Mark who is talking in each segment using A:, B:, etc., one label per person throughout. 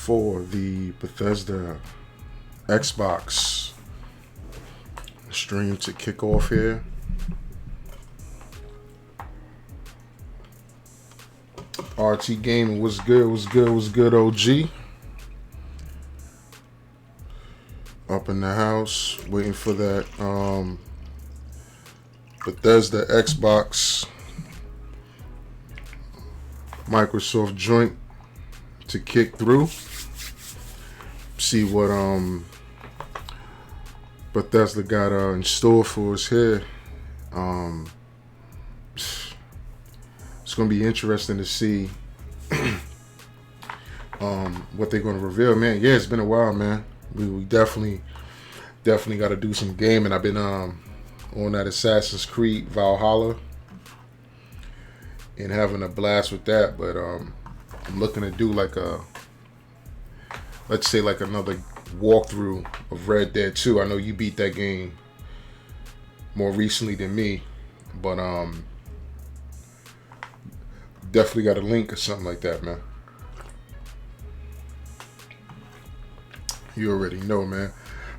A: for the Bethesda Xbox stream to kick off here. RT Gaming, what's good, OG? Up in the house, waiting for that Bethesda Xbox Microsoft joint to kick through. See what Bethesda got in store for us here. It's gonna be interesting to see what they're gonna reveal, man. Yeah, it's been a while, man. We definitely got to do some gaming. I've been on that Assassin's Creed Valhalla and having a blast with that, but I'm looking to do like let's say like another walkthrough of Red Dead 2. I know you beat that game more recently than me, but definitely got a link or something like that, man. You already know, man.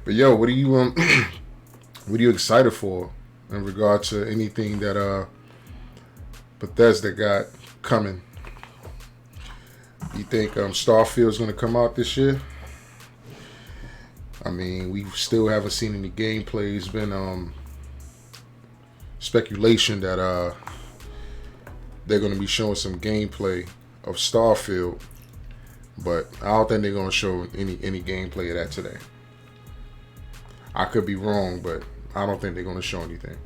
A: But yo, what are you what are you excited for in regard to anything that Bethesda got coming? You think Starfield's gonna come out this year? I mean, we still haven't seen any gameplay. It's been speculation that they're gonna be showing some gameplay of Starfield, but I don't think they're gonna show any gameplay of that today. I could be wrong, but I don't think they're gonna show anything.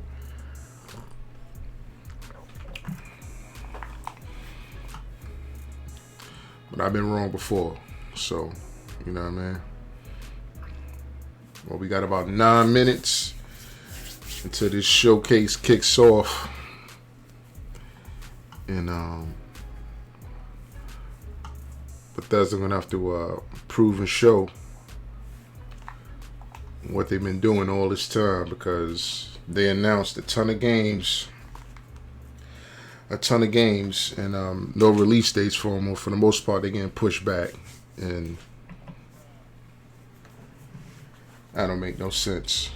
A: But I've been wrong before, so you know what I mean. Well, we got about 9 minutes until this showcase kicks off, and Bethesda gonna have to prove and show what they've been doing all this time, because they announced a ton of games, and no release dates for them. Or for the most part, they're getting pushed back, and that don't make no sense.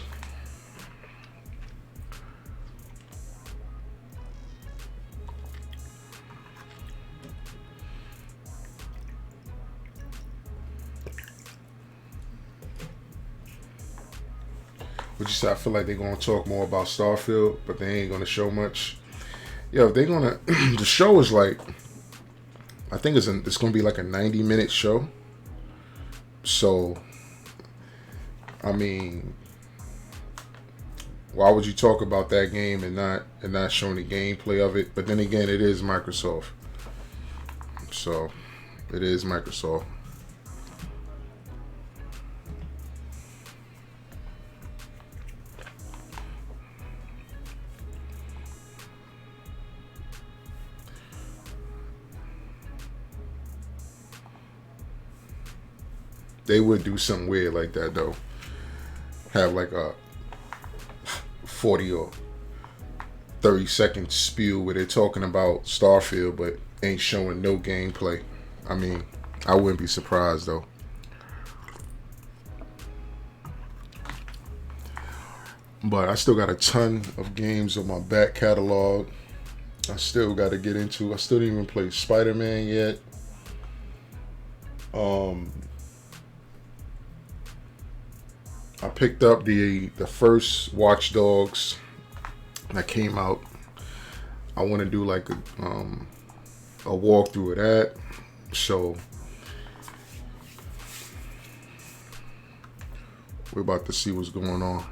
A: What you say? I feel like they're gonna talk more about Starfield, but they ain't gonna show much. Yo, they're gonna. The show is like, I think it's gonna be like a 90-minute show. So, I mean, why would you talk about that game and not showing the gameplay of it? But then again, it is Microsoft, so it is Microsoft. They would do something weird like that though. Have like a 40 or 30-second spiel where they're talking about Starfield but ain't showing no gameplay. I mean, I wouldn't be surprised though. But I still got a ton of games on my back catalog. I still got to get into. I still didn't even play Spider-Man yet. I picked up the first Watch Dogs that came out. I want to do like a walkthrough of that. So we're about to see what's going on.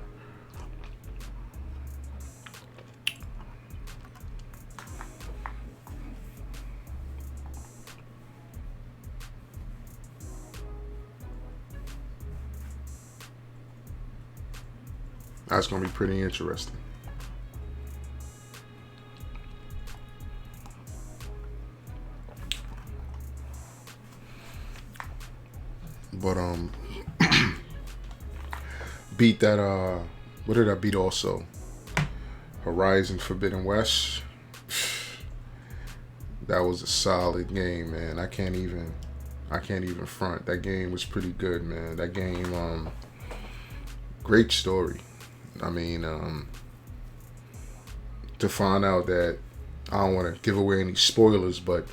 A: That's going to be pretty interesting. But beat that what did I beat also? Horizon Forbidden West. That was a solid game, man. I I can't even front. That game was pretty good, man. That game, great story. I mean, to find out that, I don't want to give away any spoilers, but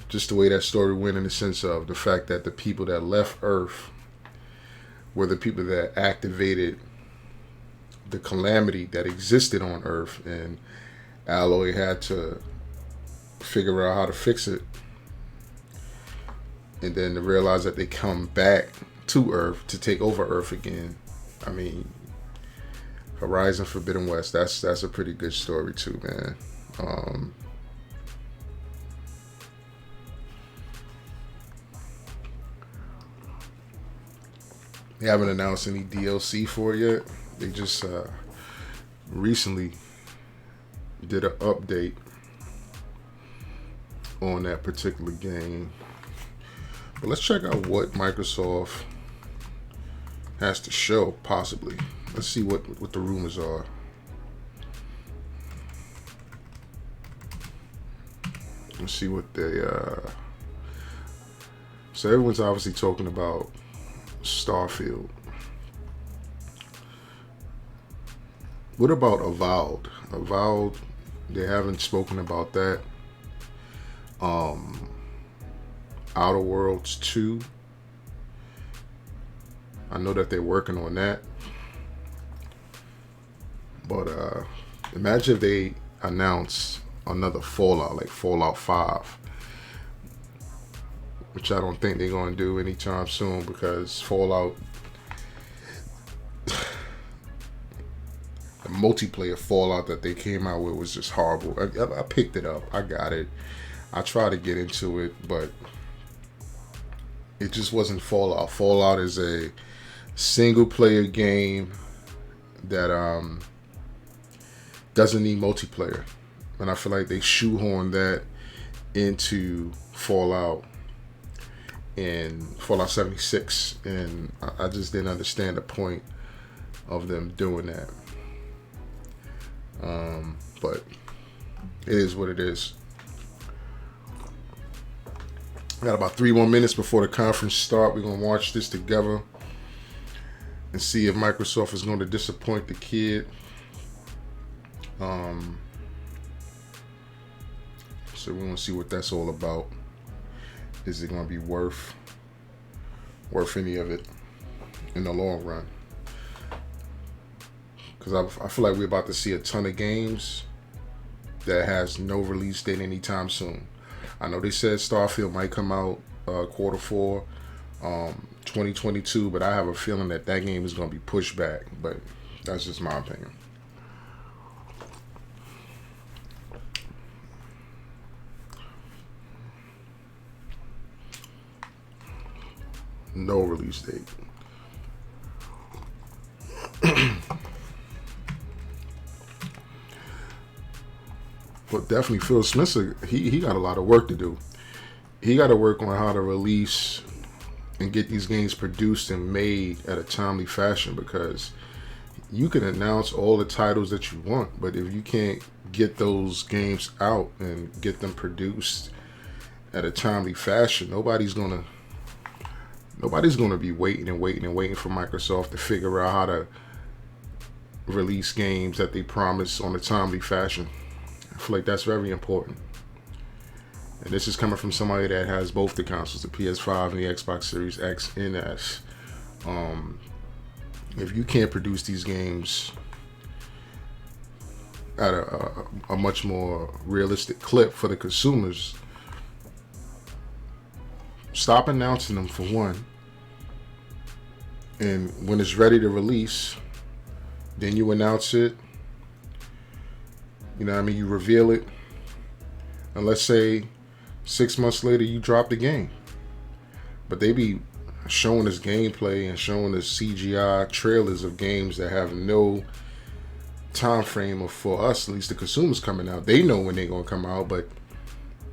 A: just the way that story went, in the sense of the fact that the people that left Earth were the people that activated the calamity that existed on Earth, and Alloy had to figure out how to fix it, and then to realize that they come back to Earth to take over Earth again. I mean, Horizon Forbidden West, that's a pretty good story too, man. They haven't announced any DLC for it yet. They just recently did an update on that particular game. But let's check out what Microsoft has to show, possibly. Let's see what the rumors are. Let's see what they... So everyone's obviously talking about Starfield. What about Avowed? Avowed, they haven't spoken about that. Outer Worlds 2, I know that they're working on that. But imagine if they announce another Fallout, like Fallout 5. Which I don't think they're going to do anytime soon, because Fallout, the multiplayer Fallout that they came out with was just horrible. I picked it up. I got it. I tried to get into it, but it just wasn't Fallout. Fallout is a single player game that doesn't need multiplayer. And I feel like they shoehorned that into Fallout and Fallout 76, and I just didn't understand the point of them doing that. But it is what it is. We got about 3 more minutes before the conference start. We're gonna watch this together and see if Microsoft is going to disappoint the kid. So we want to see what that's all about. Is it going to be worth any of it in the long run? Because I feel like we're about to see a ton of games that has no release date anytime soon. I know they said Starfield might come out Q4 2022, but I have a feeling that game is going to be pushed back. But that's just my opinion. No release date. But definitely Phil Spencer, he got a lot of work to do. He got to work on how to release and get these games produced and made at a timely fashion, because you can announce all the titles that you want, but if you can't get those games out and get them produced at a timely fashion, nobody's gonna be waiting for Microsoft to figure out how to release games that they promise on a timely fashion. I feel like that's very important. And this is coming from somebody that has both the consoles, the PS5 and the Xbox Series X and S. If you can't produce these games at a much more realistic clip for the consumers, stop announcing them, for one. And when it's ready to release, then you announce it. You know what I mean? You reveal it. And let's say 6 months later you drop the game. But they be showing us gameplay and showing us CGI trailers of games that have no time frame of, for us, at least the consumers coming out. They know when they're going to come out, but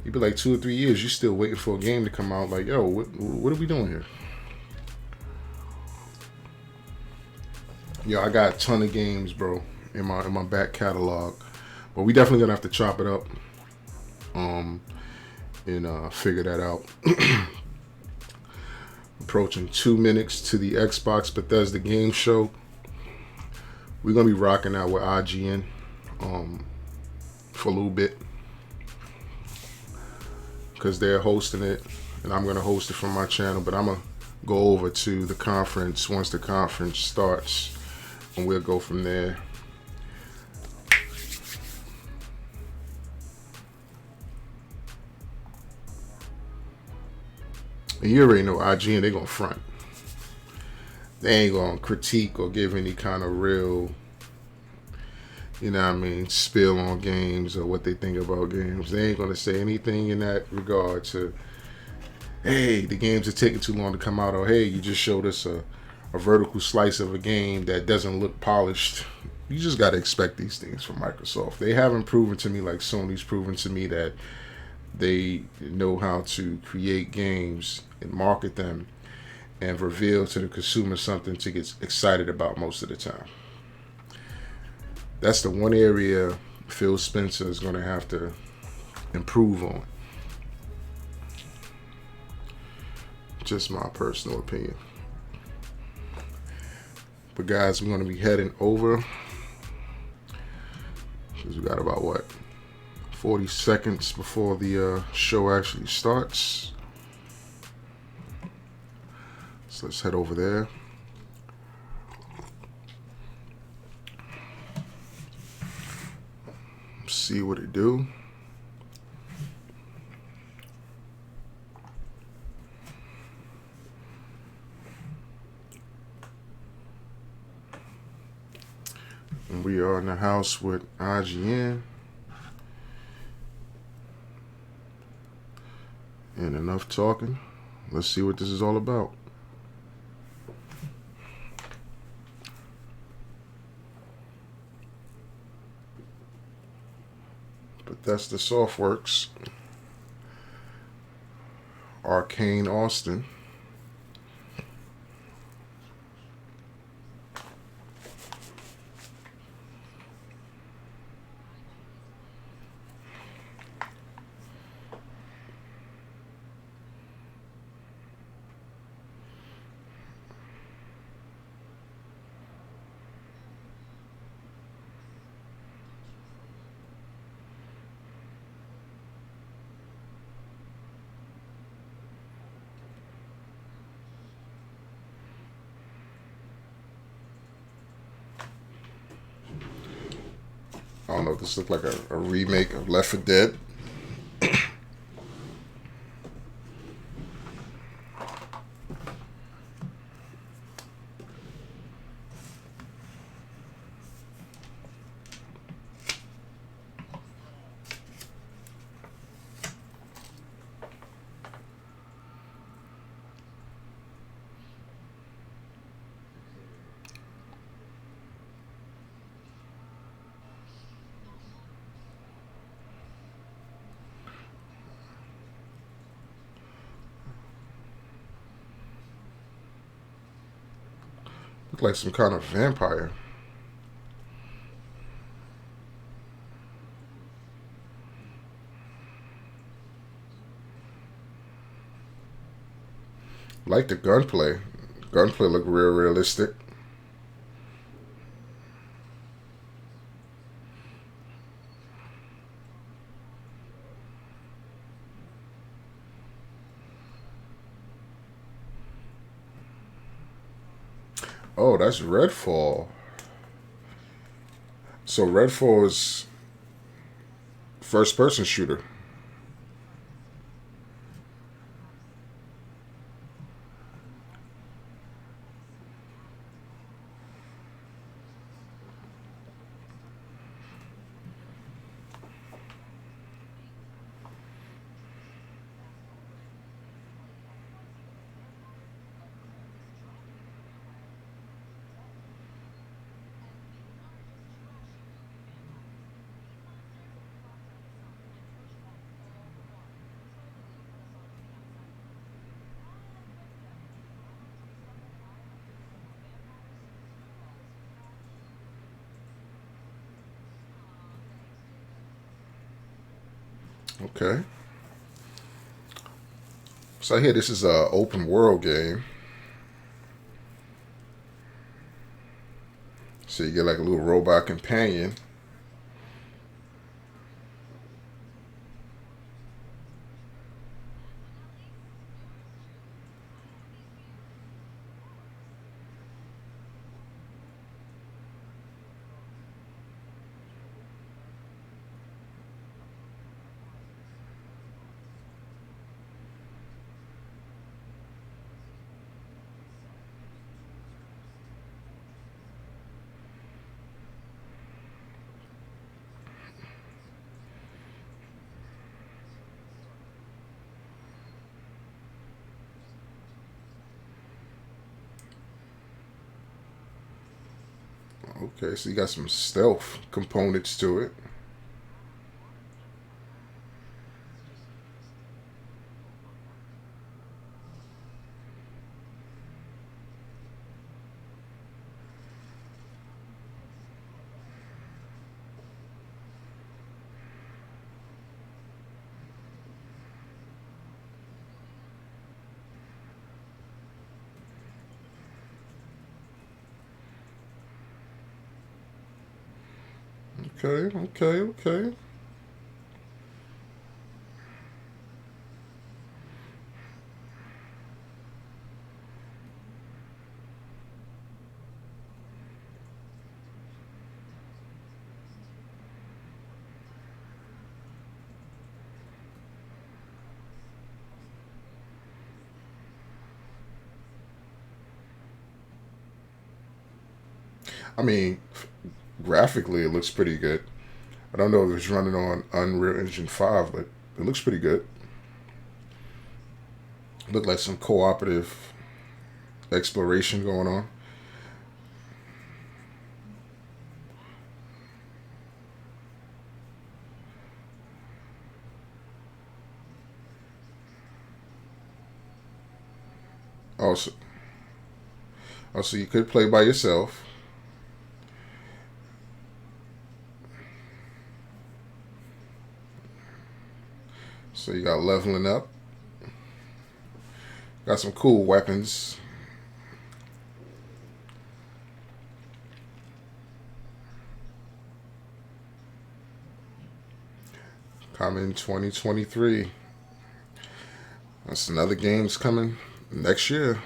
A: you'd be like 2 or 3 years, you still waiting for a game to come out. Like, yo, what are we doing here? Yo, I got a ton of games, bro, in my back catalog. But we definitely gonna have to chop it up and figure that out. Approaching 2 minutes to the Xbox Bethesda game show. We're gonna be rocking out with IGN for a little bit because they're hosting it, and I'm gonna host it from my channel. But I'm gonna go over to the conference once the conference starts, and we'll go from there. And you already know IGN, they gonna front. They ain't gonna critique or give any kind of real, you know what I mean, spill on games or what they think about games. They ain't gonna say anything in that regard to, hey, the games are taking too long to come out, or hey, you just showed us a vertical slice of a game that doesn't look polished. You just gotta expect these things from Microsoft. They haven't proven to me like Sony's proven to me that they know how to create games and market them and reveal to the consumer something to get excited about most of the time. That's the one area Phil Spencer is going to have to improve on. Just my personal opinion. But guys, we're going to be heading over because we got about 40 seconds before the show actually starts. So let's head over there. See what it do. And we are in the house with IGN. And enough talking. Let's see what this is all about. Bethesda Softworks, Arcane Austin, I don't know if this looks like a remake of Left 4 Dead. Look like some kind of vampire. Like the gunplay. Gunplay look real realistic. Oh, that's Redfall. So Redfall is first-person shooter. Okay. So I hear this is a open world game. So you get like a little robot companion. Okay, so you got some stealth components to it. Okay, okay, okay. I mean, graphically, it looks pretty good. I don't know if it's running on Unreal Engine 5, but it looks pretty good. Look like some cooperative exploration going on. Also, also you could play by yourself. So you got leveling up. Got some cool weapons. Coming 2023. That's another game's coming next year.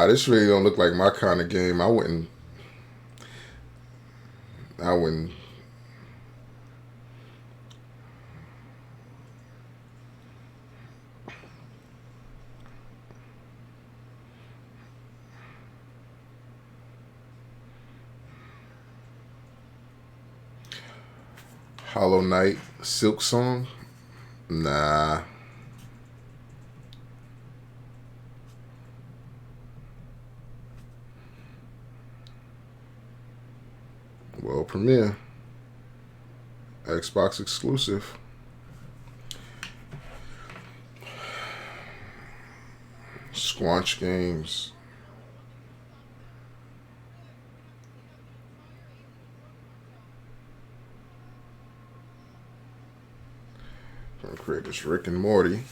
A: This really don't look like my kind of game. I wouldn't. Hollow Knight, Silk Song. Nah. Well, Premiere, Xbox exclusive. Squanch Games. Gonna create this Rick and Morty.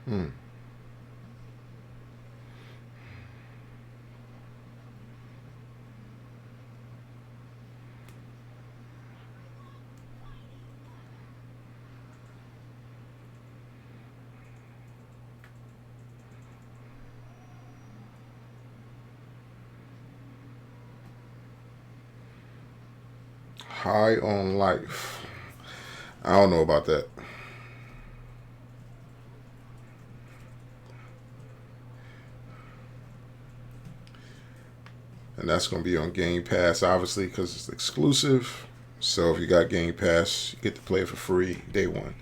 A: Hmm. High on life. I don't know about that. And that's going to be on Game Pass, obviously, because it's exclusive. So if you got Game Pass, you get to play it for free day one.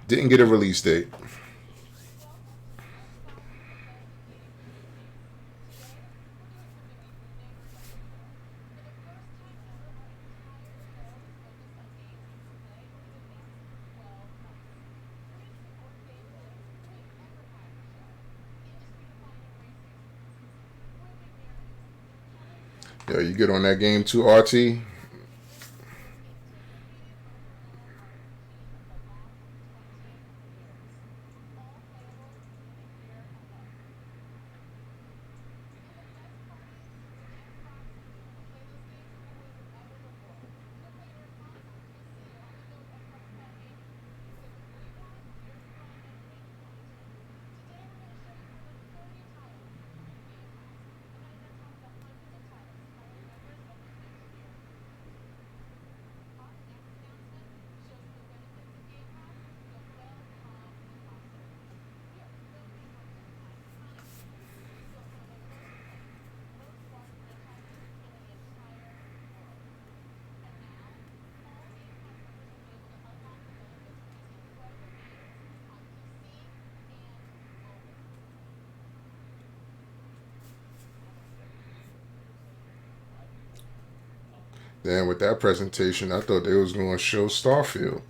A: Didn't get a release date. Yo, you get on that game too, RT? Then with that presentation, I thought they was going to show Starfield.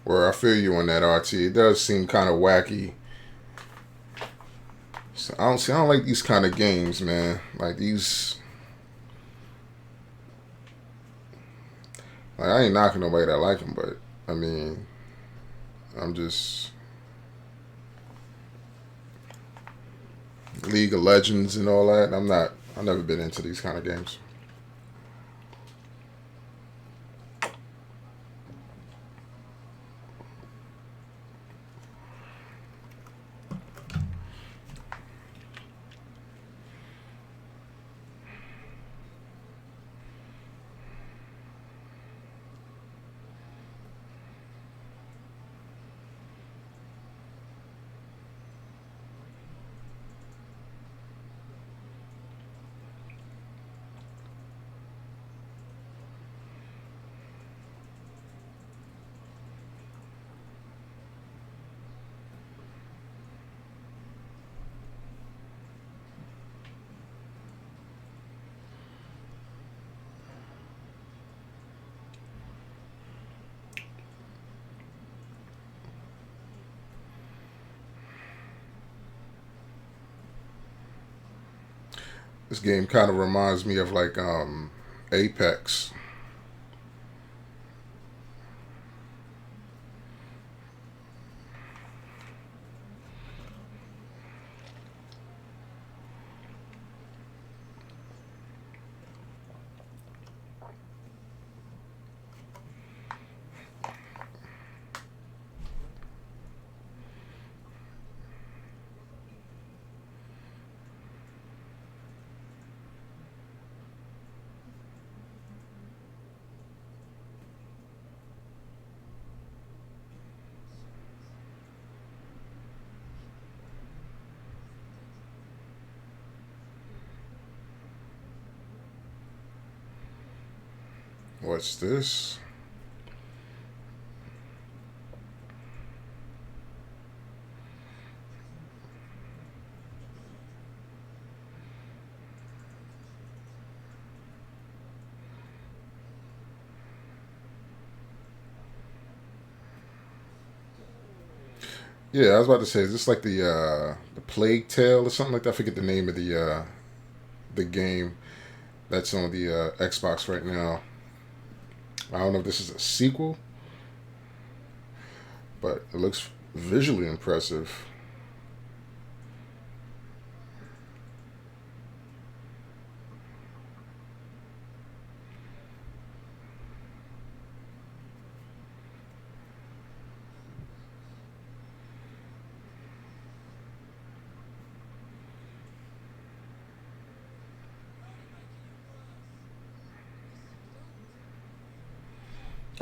A: Where I feel you on that, RT. It does seem kind of wacky. So I don't like these kind of games, man. Like these. Like, I ain't knocking nobody that like them, but I mean, I'm just League of Legends and all that. I'm not. I've never been into these kind of games. This game kind of reminds me of like Apex. What's this? Yeah, I was about to say, is this like the Plague Tale or something like that? I forget the name of the game that's on the Xbox right now. I don't know if this is a sequel, but it looks visually impressive.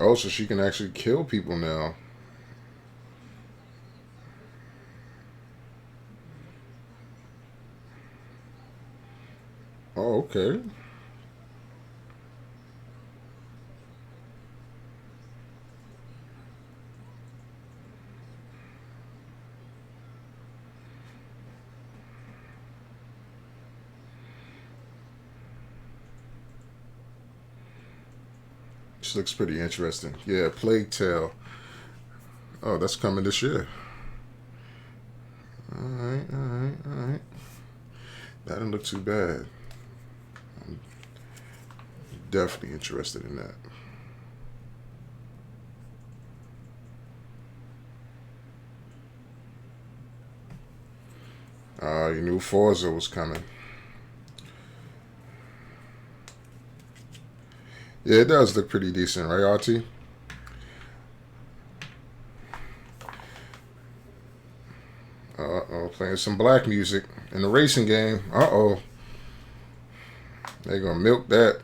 A: Oh, so she can actually kill people now. Oh, okay. This looks pretty interesting. Yeah, Plague Tale. Oh, that's coming this year. All right, all right, all right. That didn't look too bad. I'm definitely interested in that. You knew Forza was coming. Yeah, it does look pretty decent, right, RT? Oh, playing some black music in the racing game. Oh, they gonna milk that.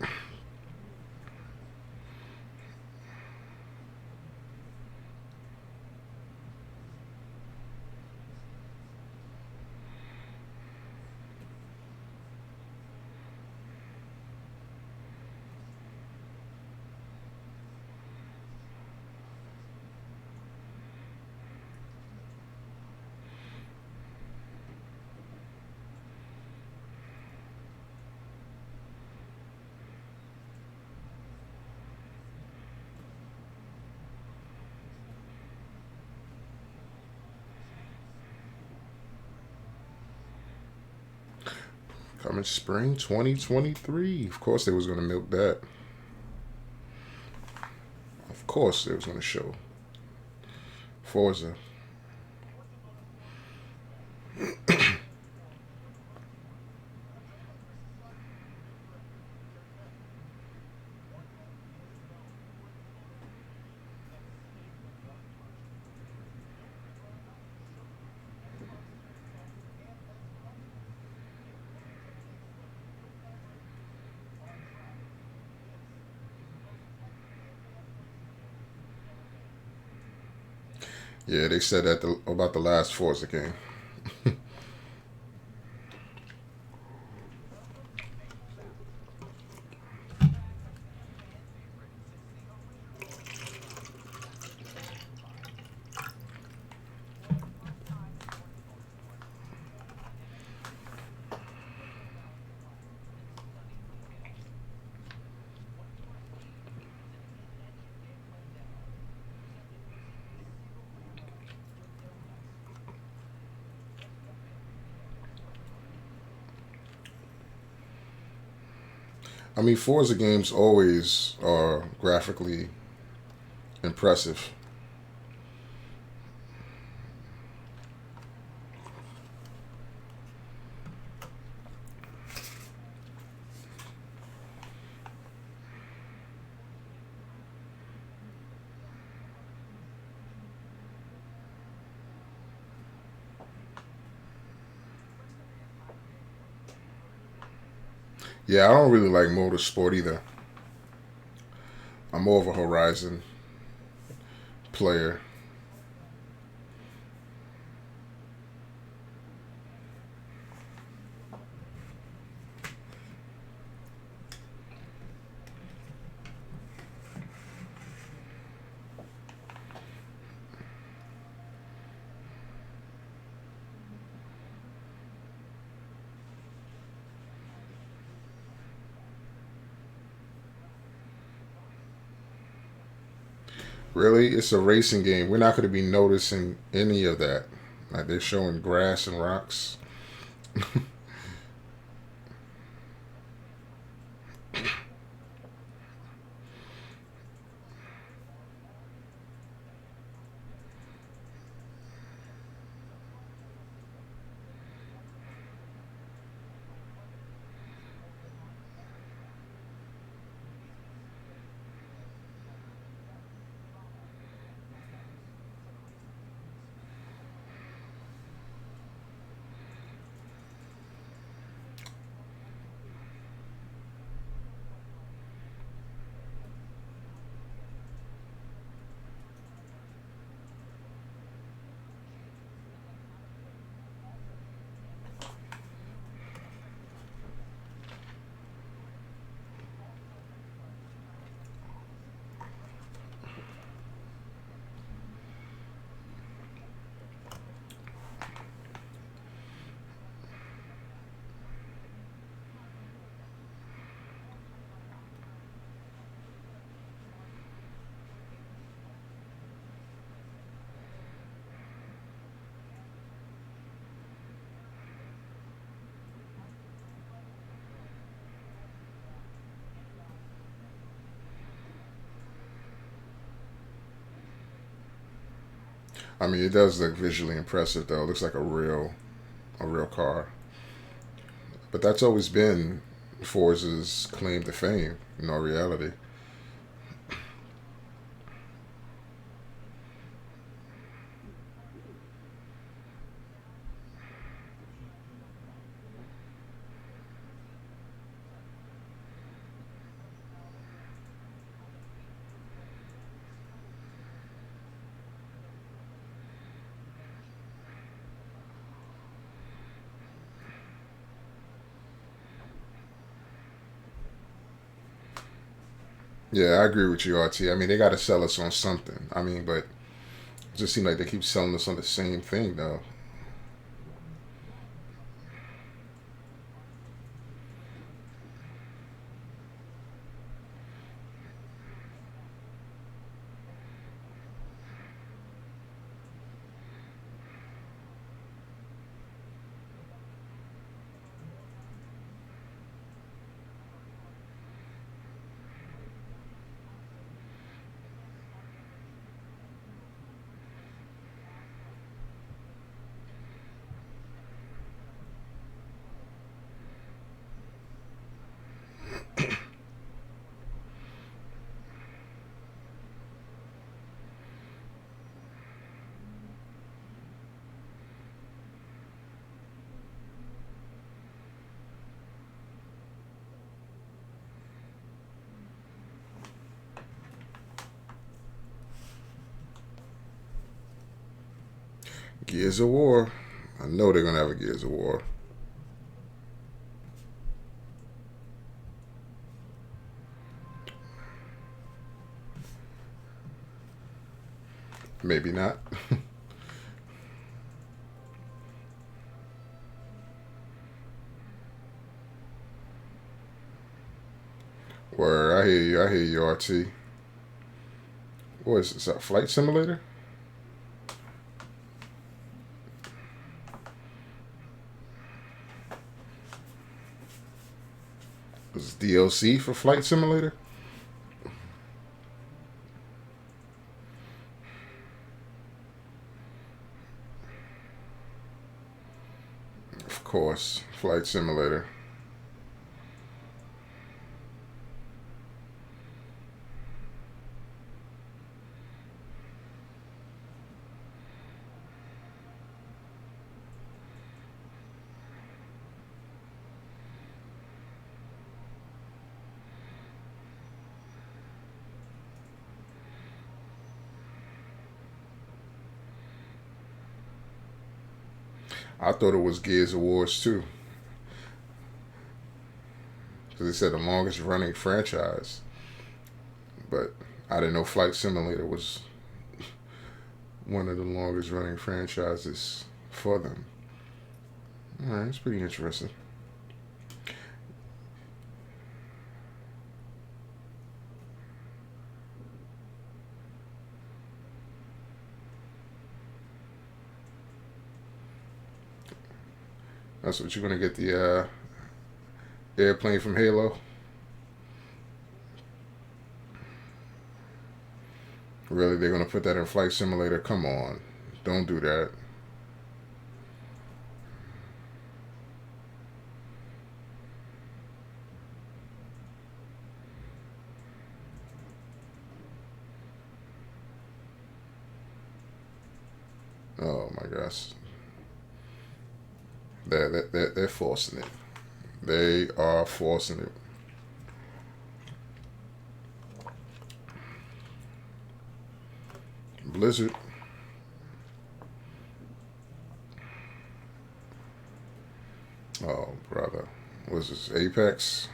A: Coming spring 2023. Of course, they was gonna milk that. Of course, they was gonna show Forza. Yeah, they said that about the last Forza game. I mean, Forza games always are graphically impressive. Yeah, I don't really like motorsport either. I'm more of a Horizon player. Really, it's a racing game. We're not going to be noticing any of that. Like they're showing grass and rocks. I mean, it does look visually impressive though. It looks like a real car. But that's always been Forza's claim to fame. In all reality. Yeah, I agree with you, RT. I mean, they got to sell us on something. I mean, but it just seems like they keep selling us on the same thing, though. Gears of War. I know they're gonna have a Gears of War. Maybe not. Where I hear you. I hear you, RT. What is this? A flight simulator? Was DLC for flight simulator? Of course, flight simulator. I thought it was Gears of Wars too, because they said the longest running franchise. But I didn't know Flight Simulator was one of the longest running franchises for them. All right, it's pretty interesting. That's what you're gonna get, the airplane from Halo. Really, they're gonna put that in Flight Simulator? Come on, don't do that. Oh my gosh, they're forcing it. They are forcing it. Blizzard. Oh brother, was this Apex?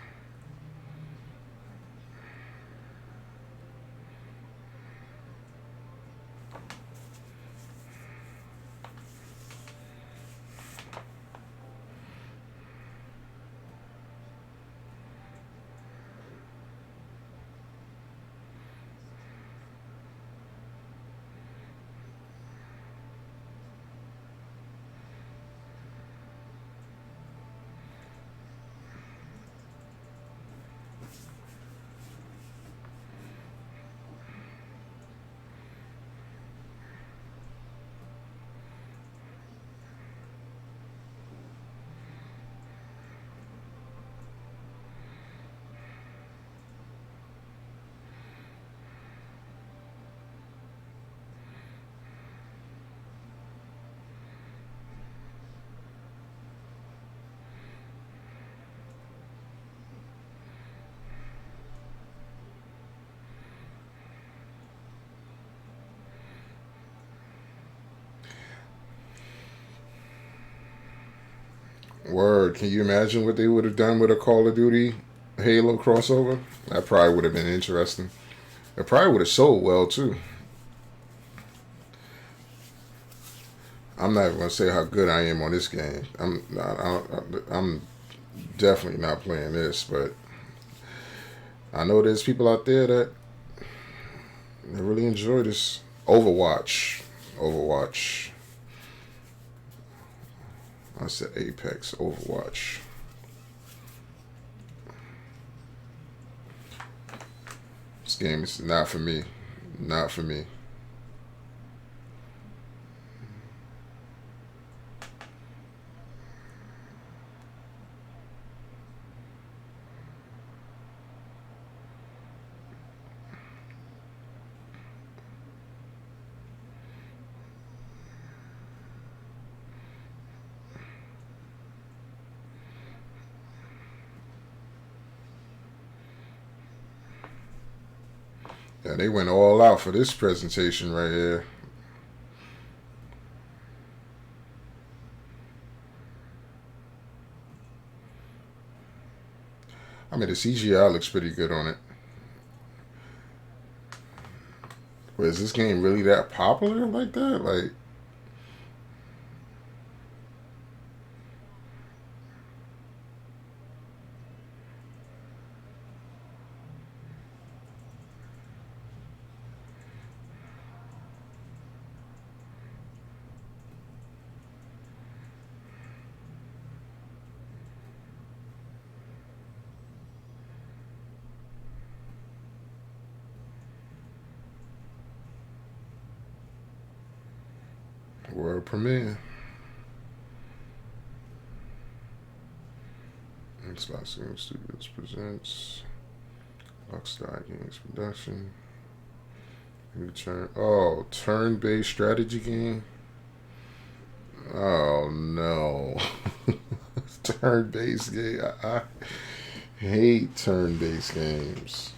A: Word. Can you imagine what they would have done with a Call of Duty Halo crossover? That probably would have been interesting. It probably would have sold well too. I'm not even gonna say how good I am on this game. I'm definitely not playing this, but I know there's people out there that really enjoy this. Overwatch. Overwatch. I said Apex. Overwatch. This game is not for me. Not for me. Yeah, they went all out for this presentation right here. I mean, the CGI looks pretty good on it. But is this game really that popular like that? Like, world premiere. Xbox Game Studios presents Rockstar Games production. Turn-based strategy game. Oh no, turn-based game. I hate turn-based games.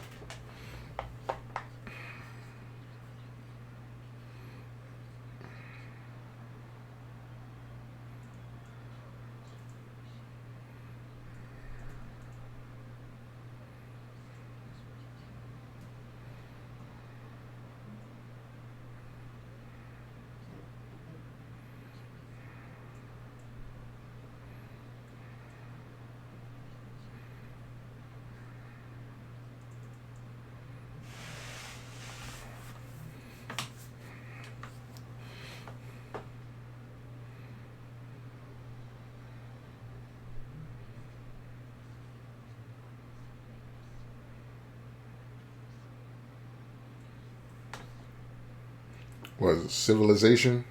A: Was it Civilization?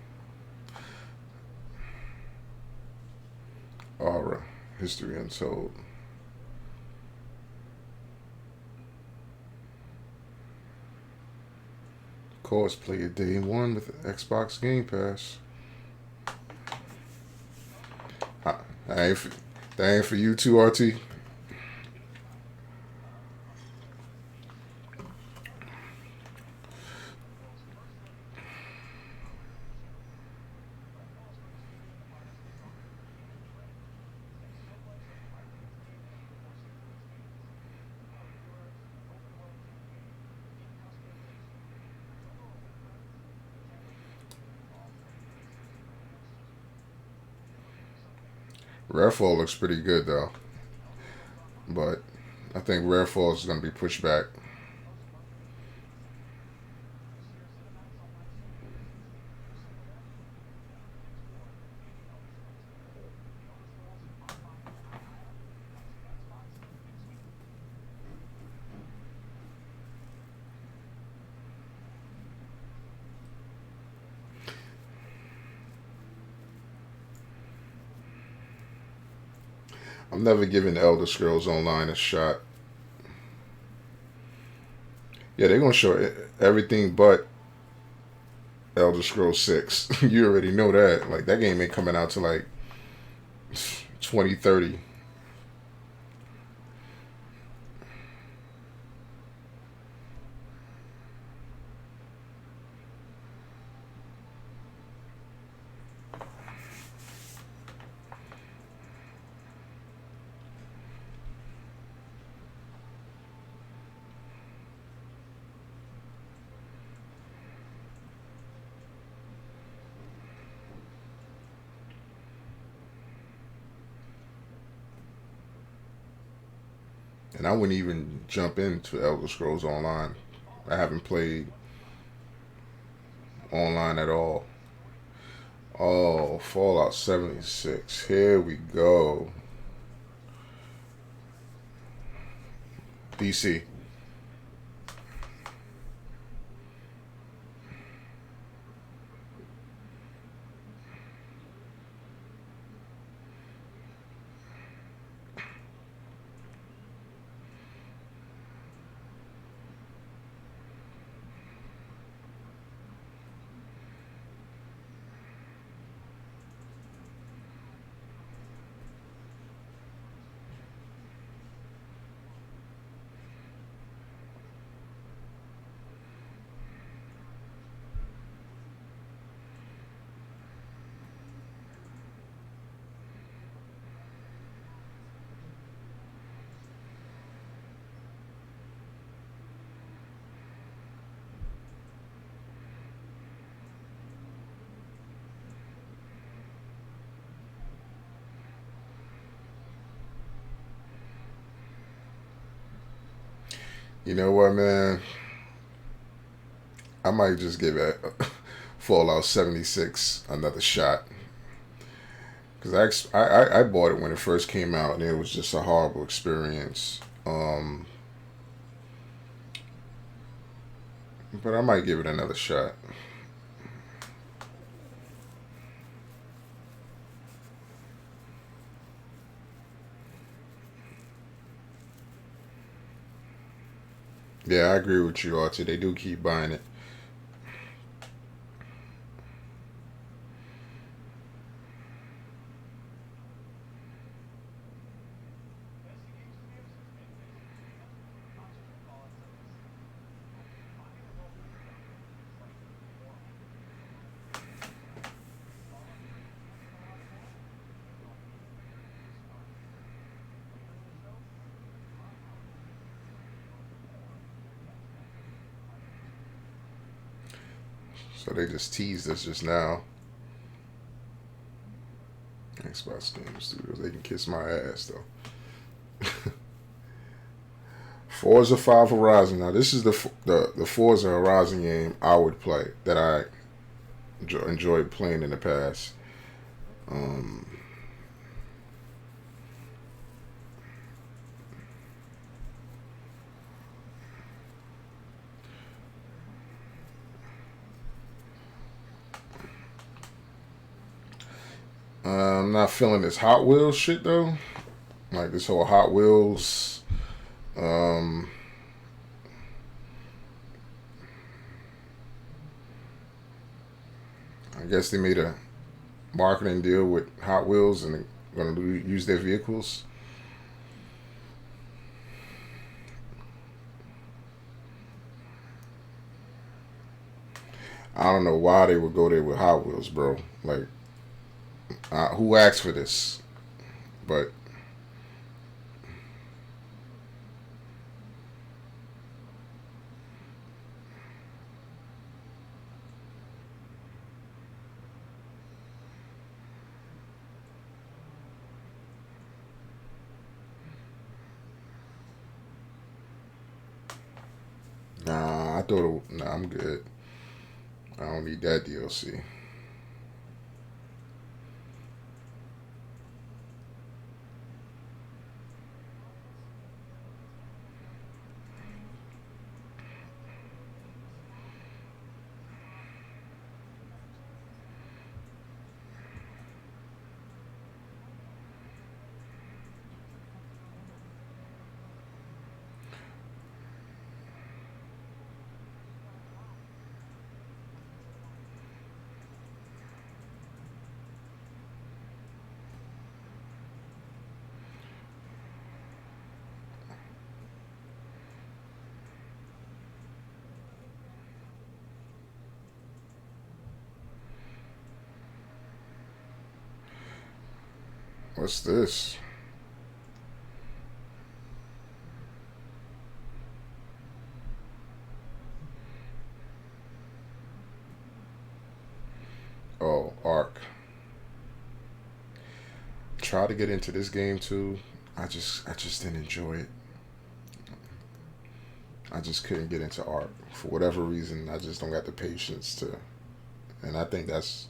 A: Aura. History Untold. Of course, play it day one with Xbox Game Pass. Huh, that ain't for you too, RT. Redfall looks pretty good though, but I think Redfall is going to be pushed back. I'm never giving Elder Scrolls Online a shot. Yeah, they're gonna show everything but Elder Scrolls 6. You already know that. Like that game ain't coming out till like 2030. And I wouldn't even jump into Elder Scrolls Online. I haven't played online at all. Oh, Fallout 76. Here we go. DC. You know what, man? I might just give it Fallout 76 another shot. Because I bought it when it first came out and it was just a horrible experience. But I might give it another shot. Yeah, I agree with you, Archie. They do keep buying it. So they just teased us just now. Xbox Game Studios. They can kiss my ass though. Forza 5 Horizon. Now this is the Forza Horizon game I would play that I enjoyed playing in the past. Um, I'm not feeling this Hot Wheels shit though. Like this whole Hot Wheels. Um, I guess they made a marketing deal with Hot Wheels and they're going to use their vehicles. I don't know why they would go there with Hot Wheels, bro. Like, who asked for this? But nah, I thought, nah, I'm good. I don't need that DLC. What's this? Oh, Ark. Try to get into this game too. I just didn't enjoy it. I just couldn't get into Ark for whatever reason. I just don't got the patience to, and I think that's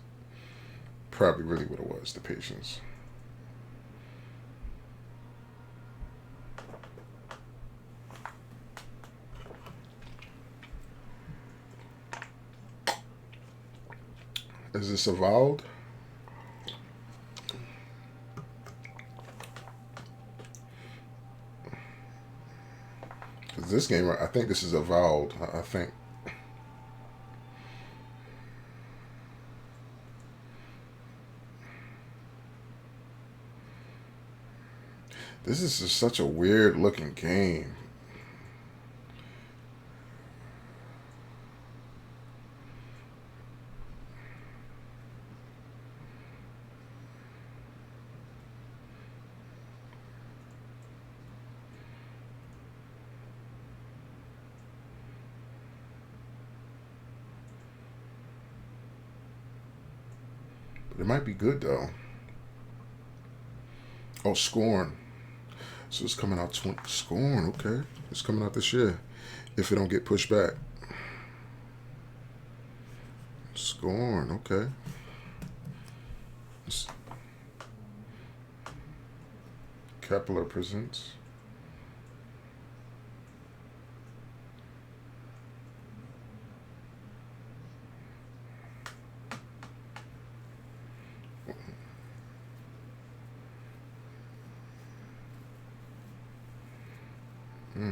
A: probably really what it was, the patience. Is this Avowed? 'Cause this game, I think this is Avowed. I think this is just such a weird looking game. But it might be good though. Oh, Scorn. So it's coming out. Scorn. Okay, it's coming out this year. If it don't get pushed back. Scorn. Okay. It's Kepler presents.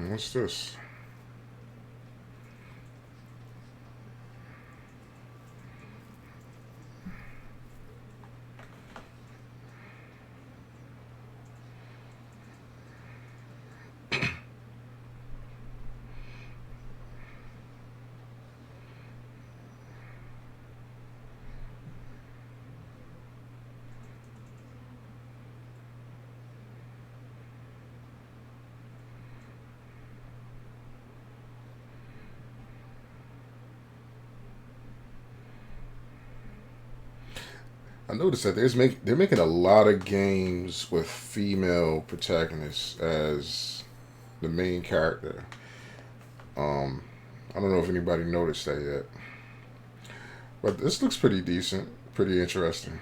A: What's this? I noticed that they're making a lot of games with female protagonists as the main character. Um, I don't know if anybody noticed that yet, but this looks pretty decent, pretty interesting.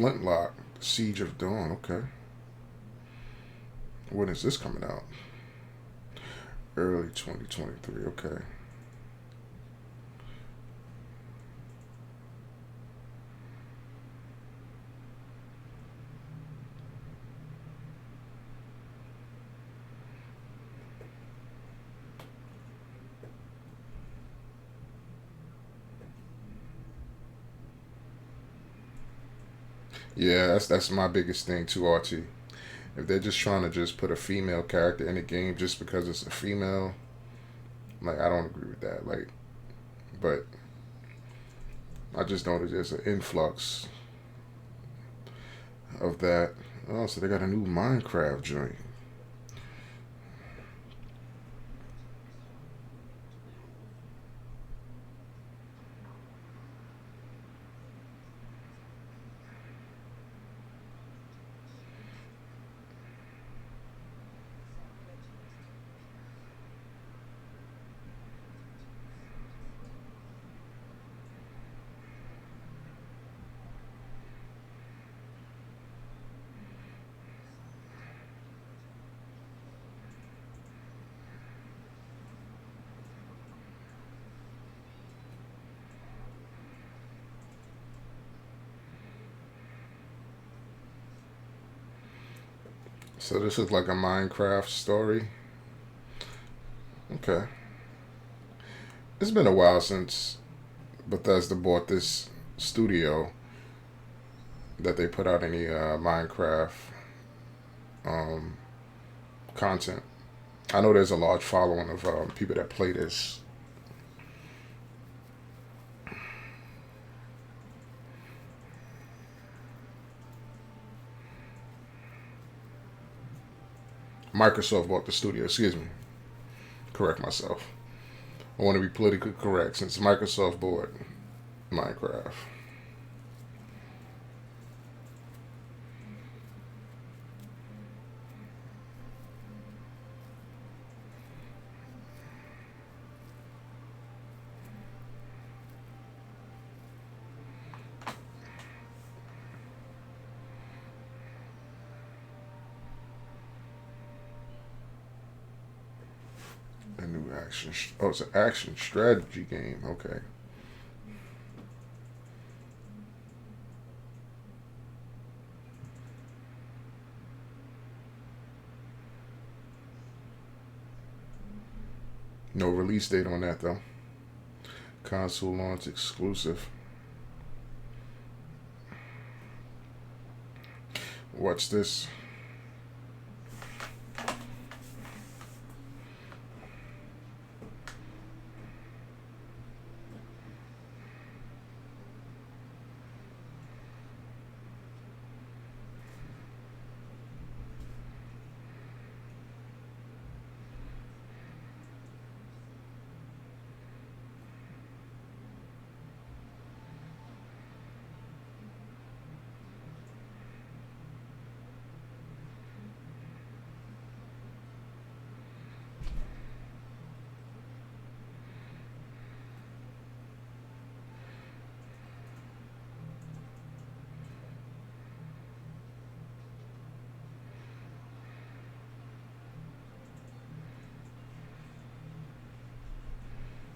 A: Flintlock, Siege of Dawn. Okay. When is this coming out? Early 2023. Okay. Yeah, that's my biggest thing too, RT. If they're just trying to just put a female character in the game just because it's a female, like I don't agree with that. Like, but I just know that there's an influx of that. Oh, so they got a new Minecraft joint. So this is like a Minecraft story. Okay. It's been a while since Bethesda bought this studio that they put out any Minecraft um, content. I know there's a large following of people that play this. Microsoft bought the studio. Excuse me. Correct myself. I want to be politically correct since Microsoft bought Minecraft. A new action. Oh, it's an action strategy game. Okay. No release date on that though. Console launch exclusive. What's this?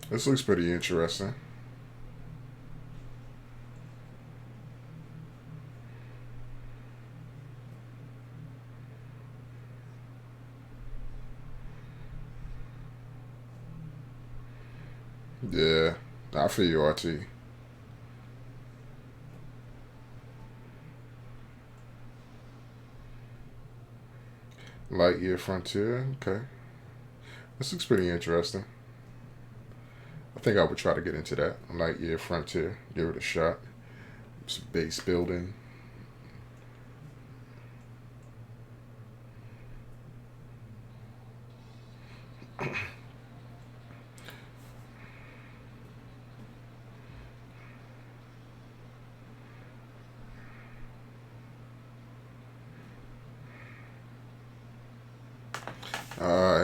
A: This looks pretty interesting. Yeah, I feel you, RT. Lightyear Frontier. Okay, this looks pretty interesting. I think I would try to get into that. Lightyear Frontier. Give it a shot. Some base building.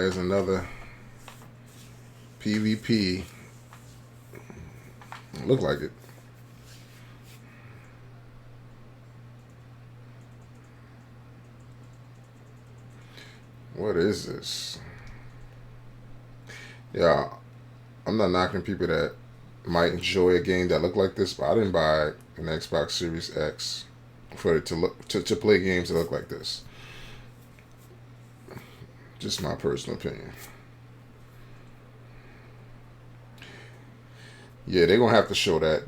A: Here's another PvP. Look like it. What is this? Yeah, I'm not knocking people that might enjoy a game that look like this, but I didn't buy an Xbox Series X for it to look to play games that look like this. Just my personal opinion. Yeah, they're gonna have to show that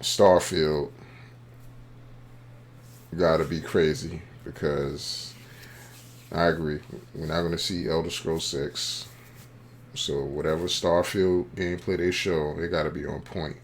A: Starfield gotta be crazy because I agree. We're not gonna see Elder Scrolls 6. So whatever Starfield gameplay they show, it gotta be on point.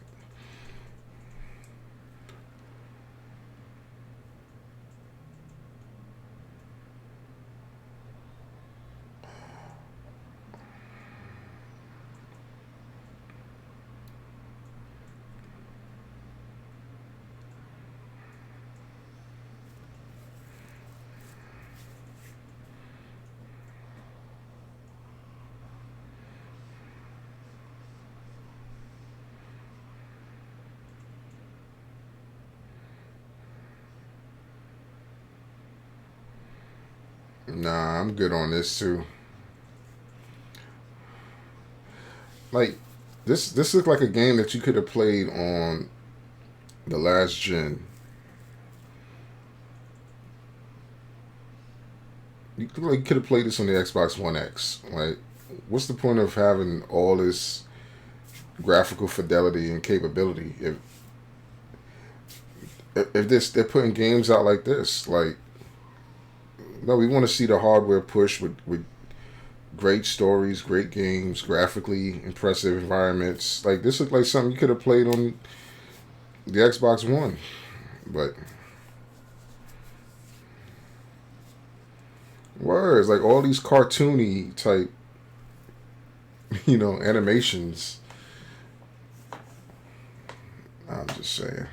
A: Nah, I'm good on this too. Like this looked like a game that you could have played on the last gen. You could have played this on the Xbox One X. Like, what's the point of having all this graphical fidelity and capability if this they're putting games out like this? Like, no, we want to see the hardware push with great stories, great games, graphically impressive environments. Like this looked like something you could have played on the Xbox One, but words like all these cartoony type, animations. I'm just saying.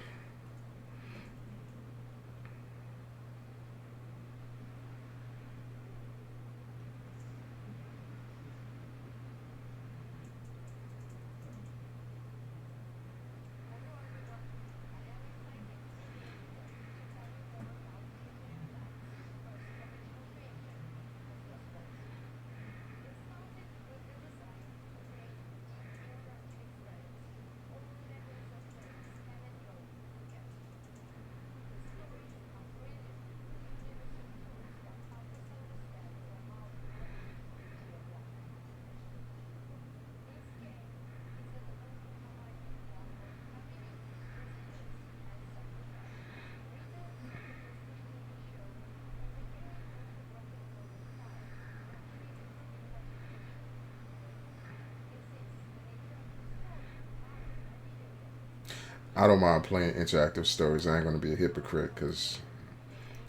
A: I don't mind playing interactive stories. I ain't gonna be a hypocrite because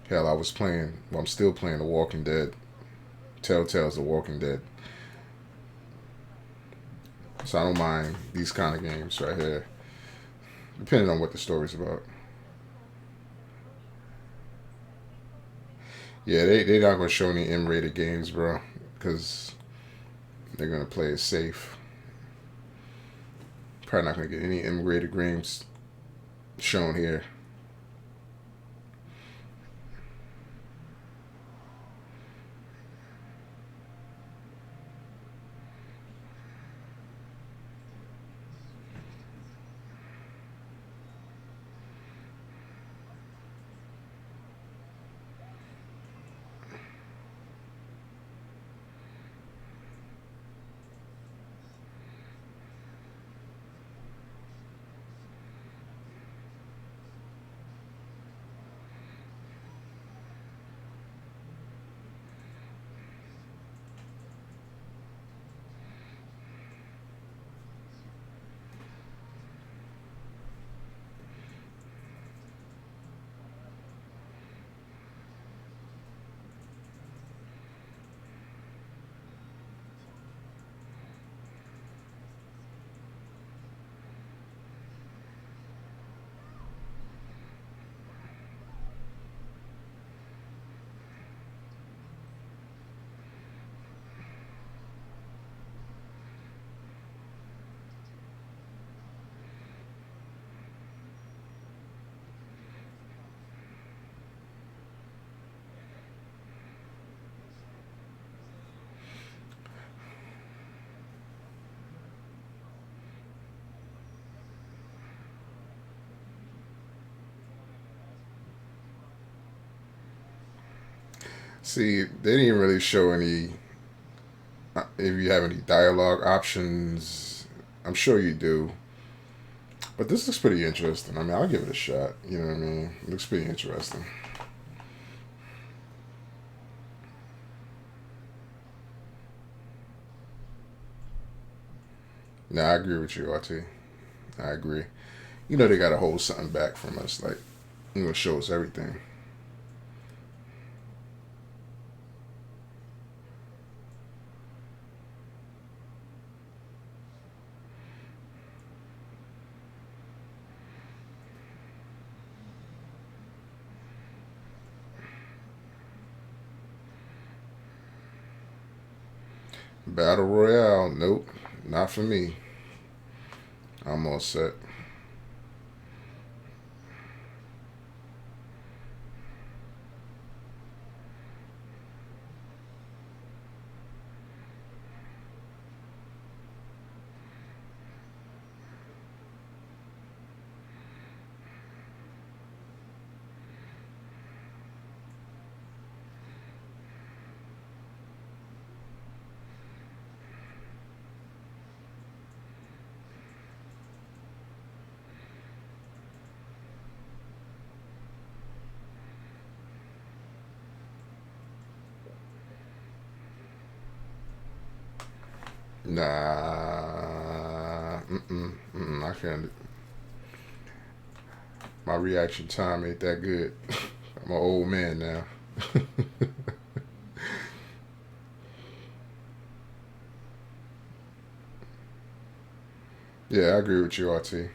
A: hell, I was playing. Well, I'm still playing The Walking Dead. Telltale's The Walking Dead. So I don't mind these kind of games right here, depending on what the story's about. Yeah, they're not gonna show any M-rated games, bro, because they're gonna play it safe. Probably not gonna get any M-rated games shown here. See, they didn't really show any. If you have any dialogue options, I'm sure you do. But this looks pretty interesting. I mean, I'll give it a shot. You know what I mean? It looks pretty interesting. Nah, I agree with you, RT. I agree. You know they gotta hold something back from us, like show us everything. Battle Royale, nope, not for me. I'm all set. Nah, I can't. My reaction time ain't that good. I'm an old man now. Yeah, I agree with you, RT.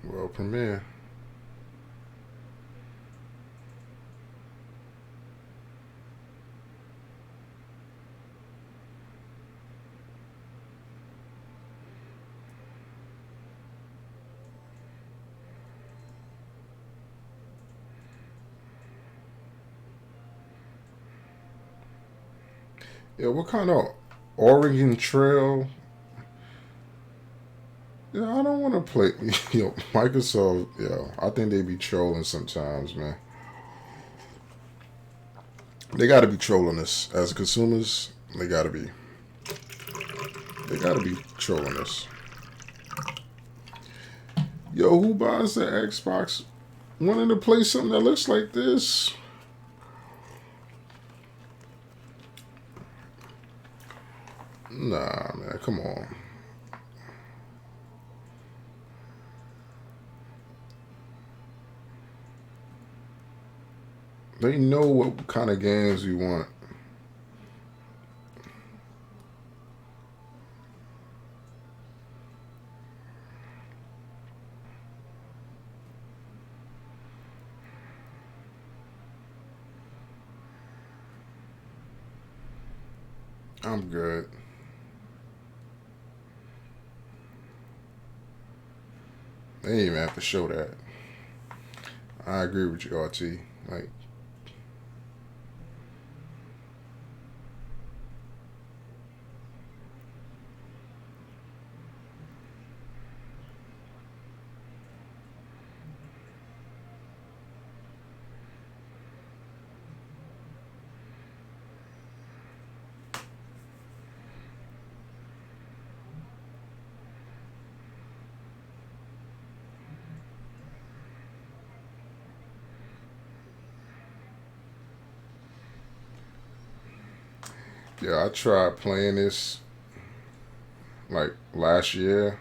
A: World premiere. Yeah, what kind of Oregon Trail? Yeah, I don't want to play. Microsoft. Yeah, I think they be trolling sometimes, man. They got to be trolling us as consumers. They got to be. They got to be trolling us. Yo, who buys the Xbox wanting to play something that looks like this? Nah, man, come on. They know what kind of games we want. I'm good. They didn't even have to show that. I agree with you, RT. Like, yeah, I tried playing this like last year.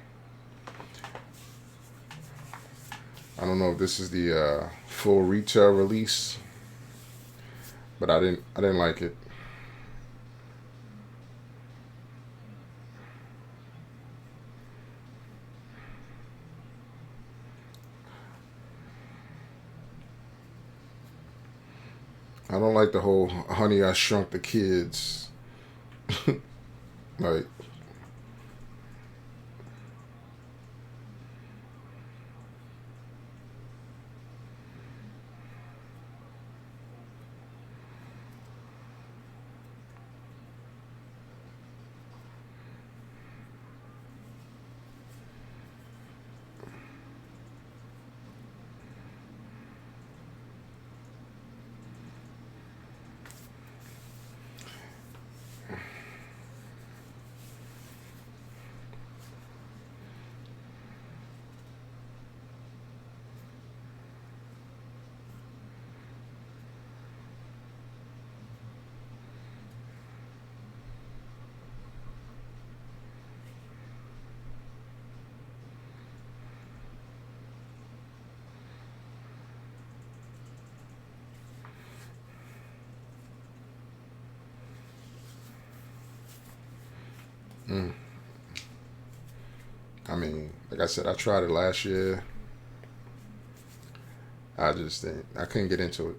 A: I don't know if this is the full retail release, but I didn't like it. I don't like the whole Honey I Shrunk the Kids. Like, Mm. I mean, like I said, I tried it last year. I just didn't. I couldn't get into it.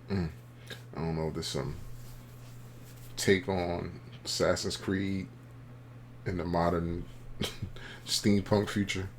A: Mm. I don't know. There's some take on Assassin's Creed in the modern steampunk future.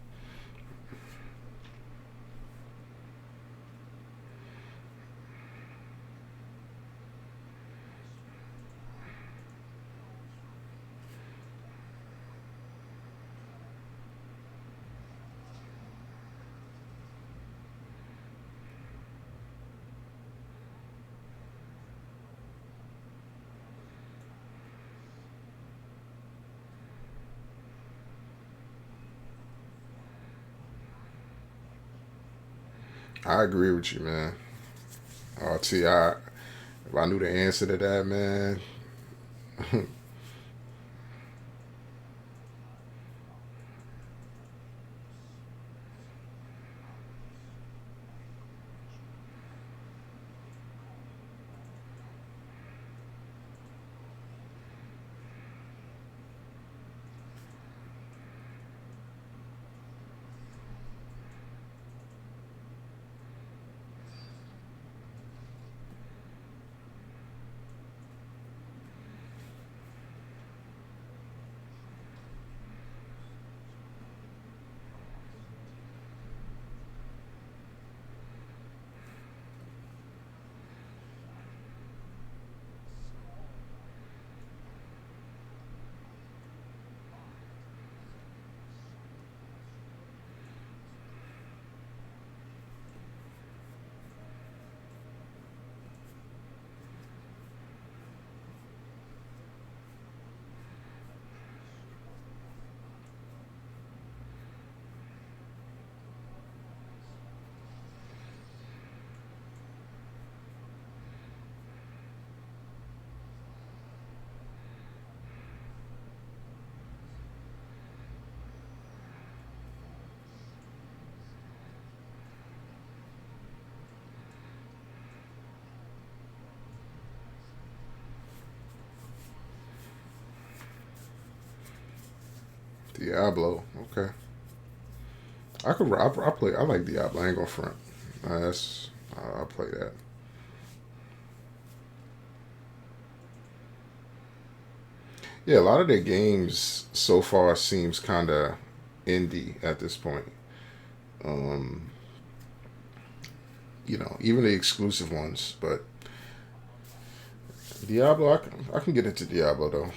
A: I agree with you, man. RT, if I knew the answer to that, man. Diablo. Okay. I could. I play. I like Diablo. I ain't gonna front. That's. I'll play that. Yeah, a lot of their games so far seems kind of indie at this point. Um, even the exclusive ones. But Diablo, I can get into Diablo though.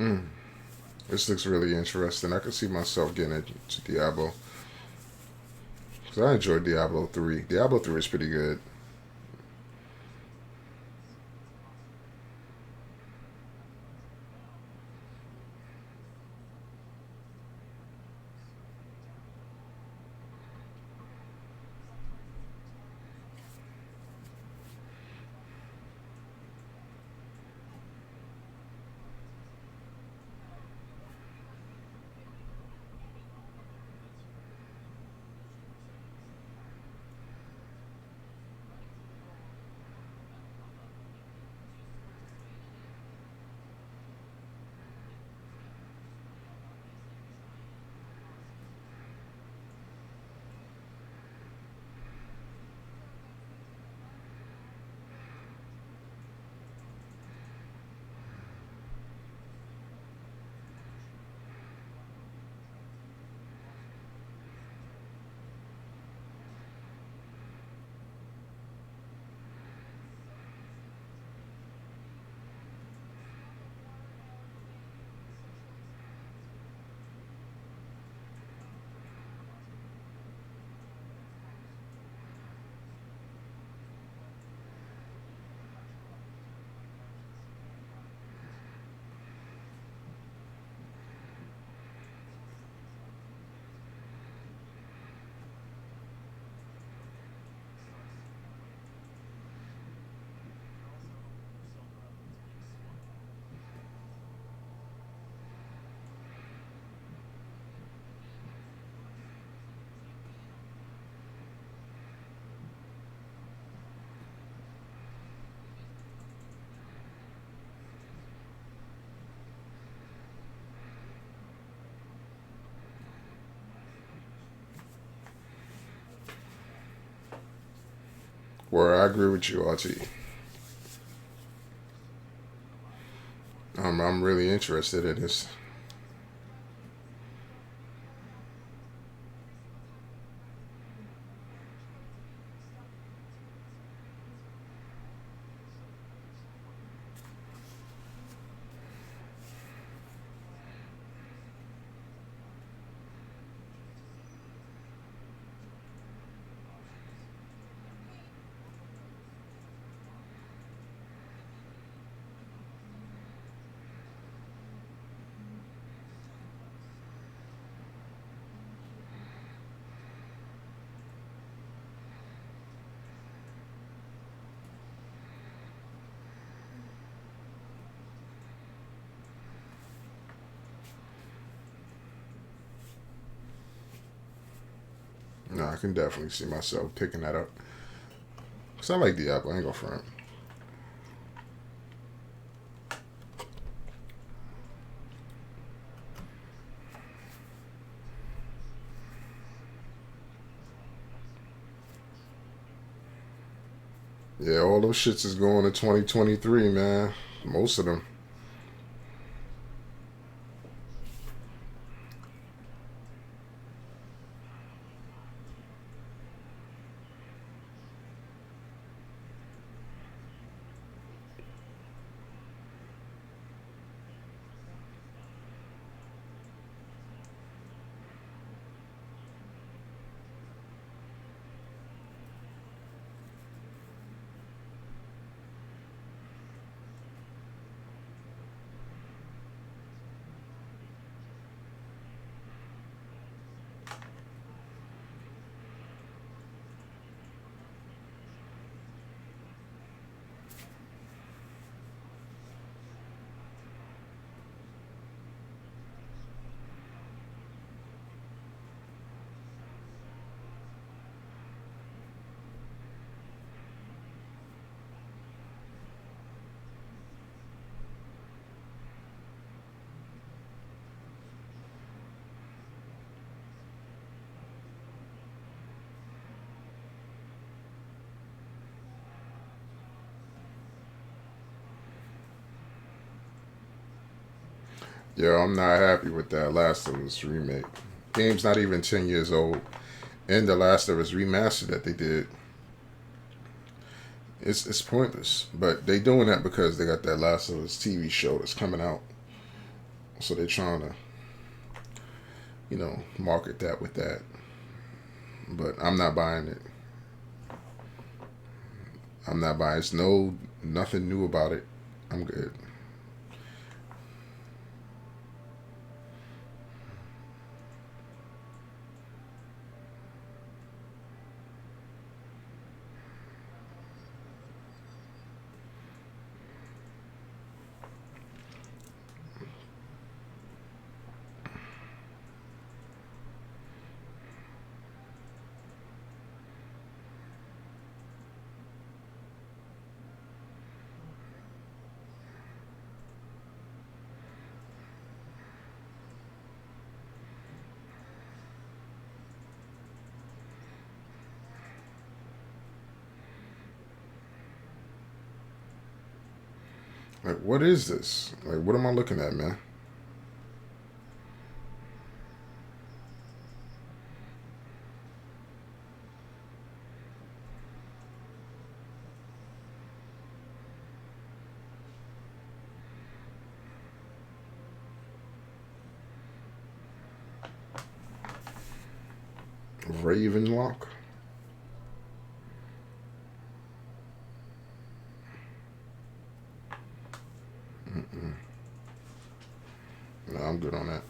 A: Mm. This looks really interesting. I could see myself getting into Diablo. Because I enjoyed Diablo 3. Diablo 3 is pretty good. Where I agree with you, RT. I'm really interested in this. No, I can definitely see myself picking that up. Cause I like Diablo. I ain't gonna front. Yeah, all those shits is going to 2023, man. Most of them. Yo, I'm not happy with that Last of Us remake. Game's not even 10 years old. And the Last of Us remaster that they did, it's pointless. But they doing that because they got that Last of Us TV show that's coming out. So they're trying to, market that with that. But I'm not buying it. I'm not buying it. It's nothing new about it. I'm good. Like, what is this? Like, what am I looking at, man? Ravenlock? Mm-mm. No, I'm good on that.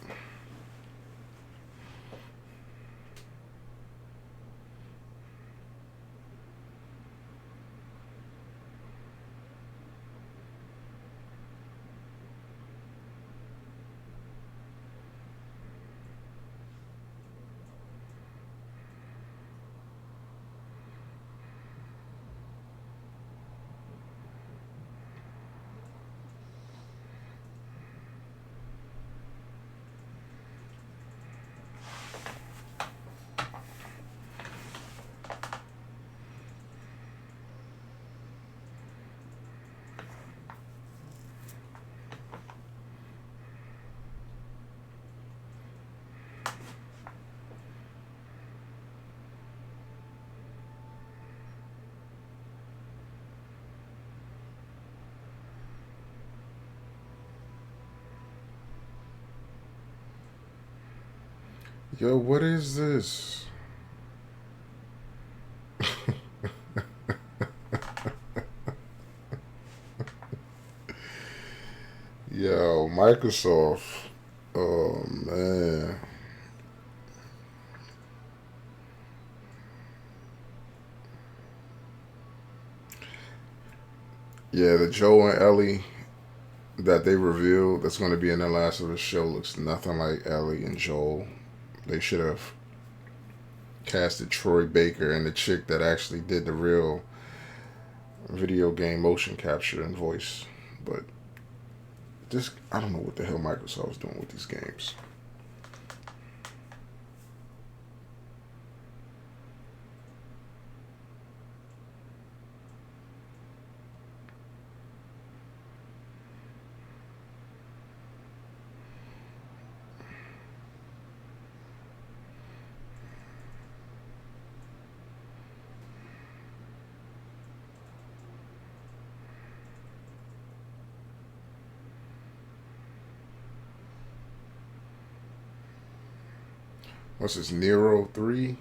A: Yo, what is this? Yo, Microsoft. Oh, man. Yeah, the Joe and Ellie that they revealed that's going to be in the Last of Us show looks nothing like Ellie and Joel. They should have casted Troy Baker and the chick that actually did the real video game motion capture and voice. But this, I don't know what the hell Microsoft's doing with these games. What's this, Nero 3?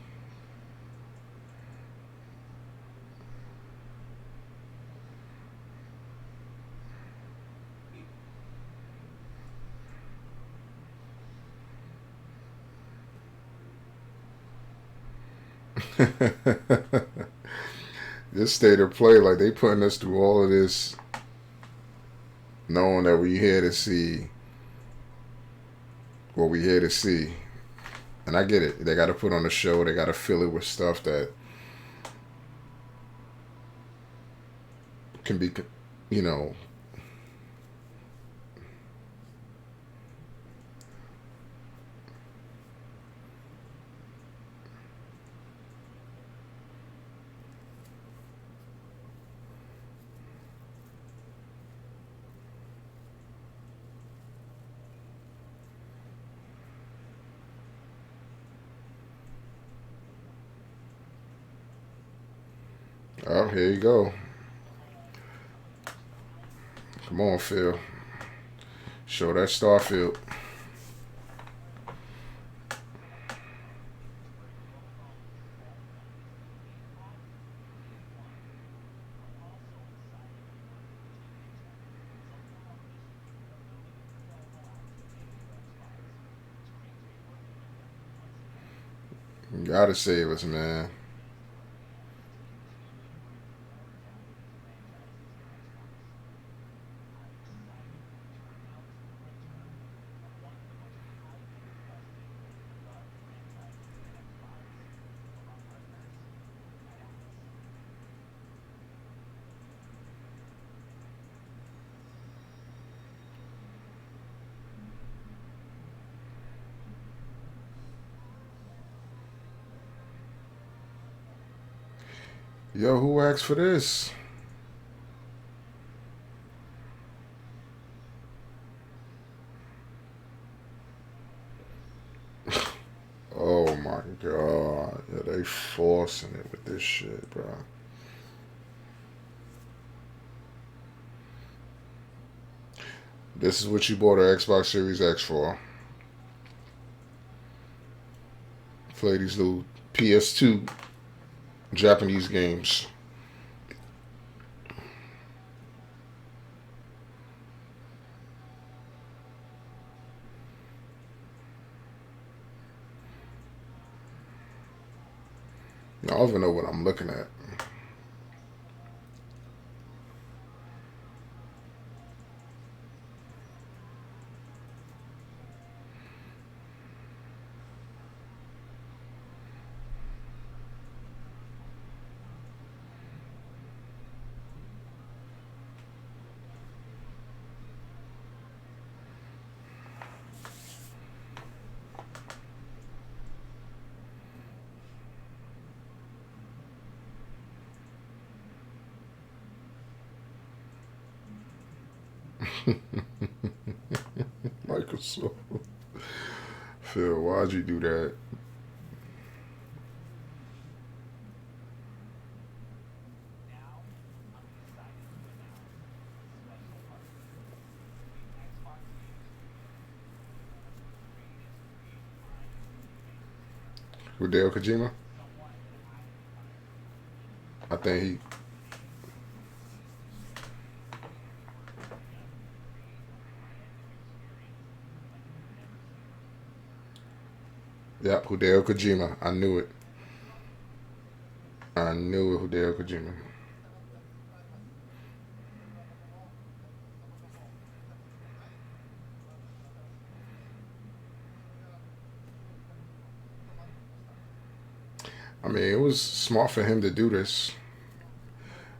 A: This state of play, like they putting us through all of this, knowing that we here to see what we here to see. And I get it. They got to put on a show. They got to fill it with stuff that can be, you know. Oh, here you go. Come on, Phil. Show that Starfield. You gotta save us, man. Yo, who asked for this? Oh my god. Yeah, they forcing it with this shit, bro. This is what you bought an Xbox Series X for. Play these little PS2 Japanese games. I don't even know what I'm looking at. Microsoft. Phil, why'd you do that? With Dale Kojima? I think he. Yeah, Hideo Kojima. I knew it. I knew it, Hideo Kojima. I mean, it was smart for him to do this,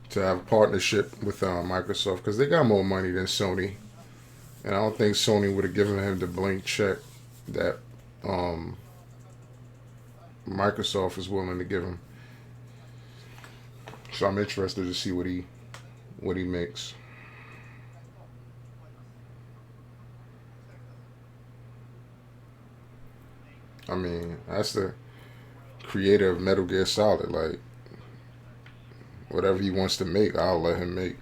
A: to have a partnership with Microsoft, because they got more money than Sony. And I don't think Sony would have given him the blank check that um, Microsoft is willing to give him. So I'm interested to see what he makes. I mean, that's the creator of Metal Gear Solid. Like, whatever he wants to make, I'll let him make.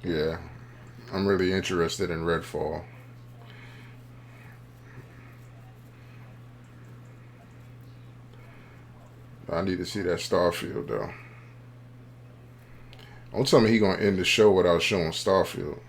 A: Yeah, I'm really interested in Redfall. I need to see that Starfield though. Don't tell me he gonna end the show without showing Starfield.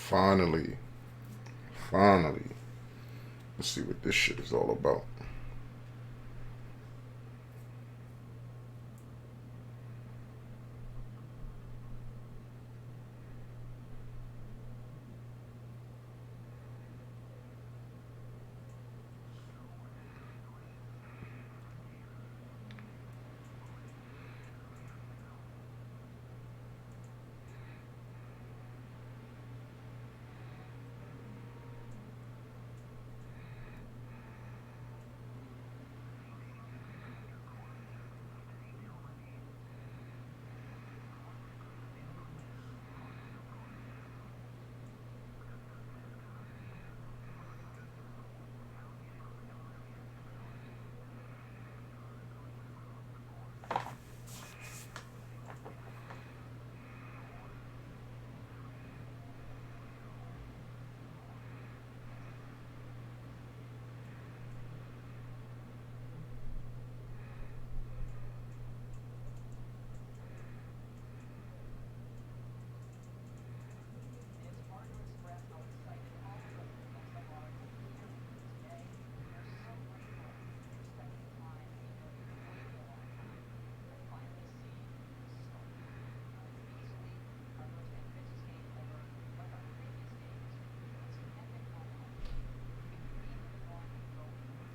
A: Finally, finally. Let's see what this shit is all about.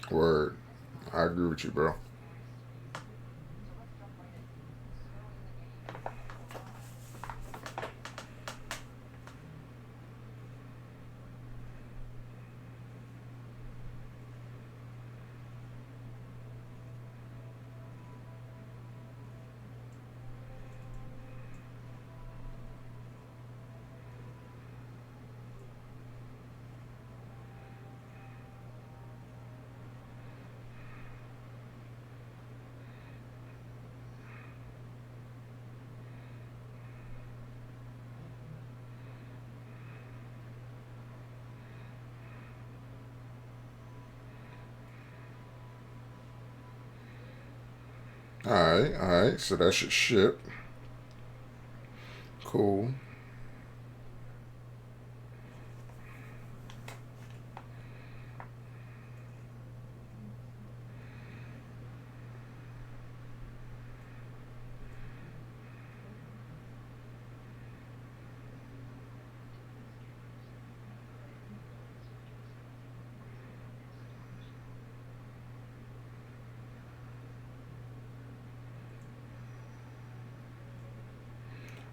A: Word. I agree with you, bro. Alright, alright. So that should ship. Cool.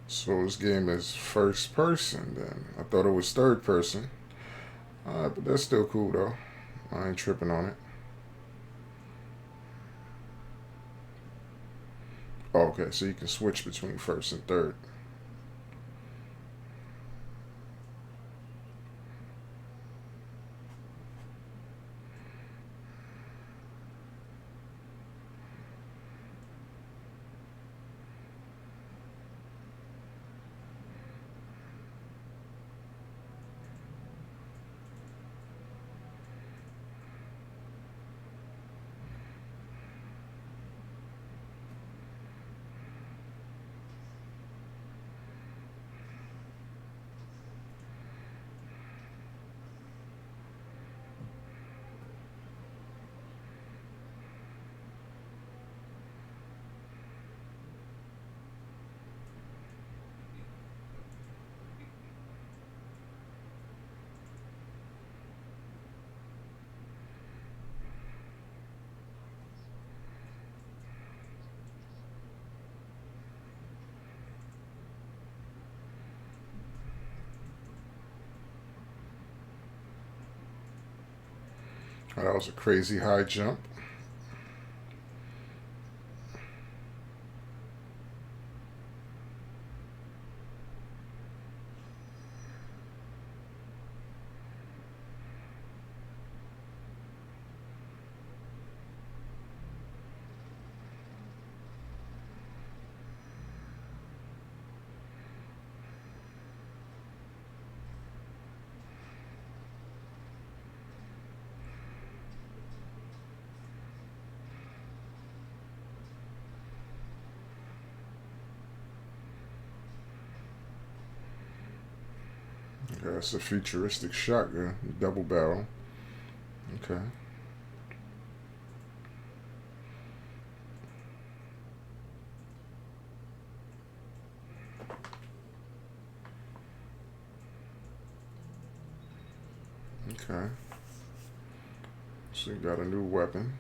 A: So this game is first person then. I thought it was third person. But that's still cool though. I ain't tripping on it. Oh, okay, so you can switch between first and third. Oh, that was a crazy high jump. Okay, that's a futuristic shotgun, double barrel. Okay. Okay. So you got a new weapon.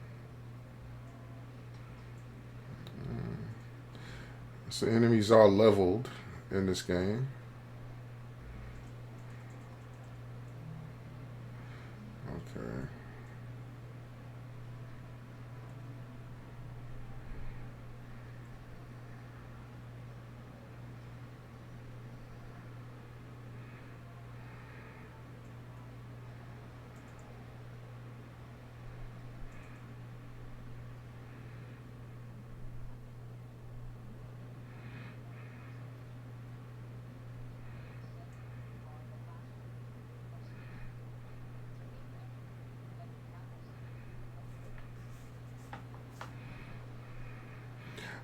A: So enemies are leveled in this game. Okay.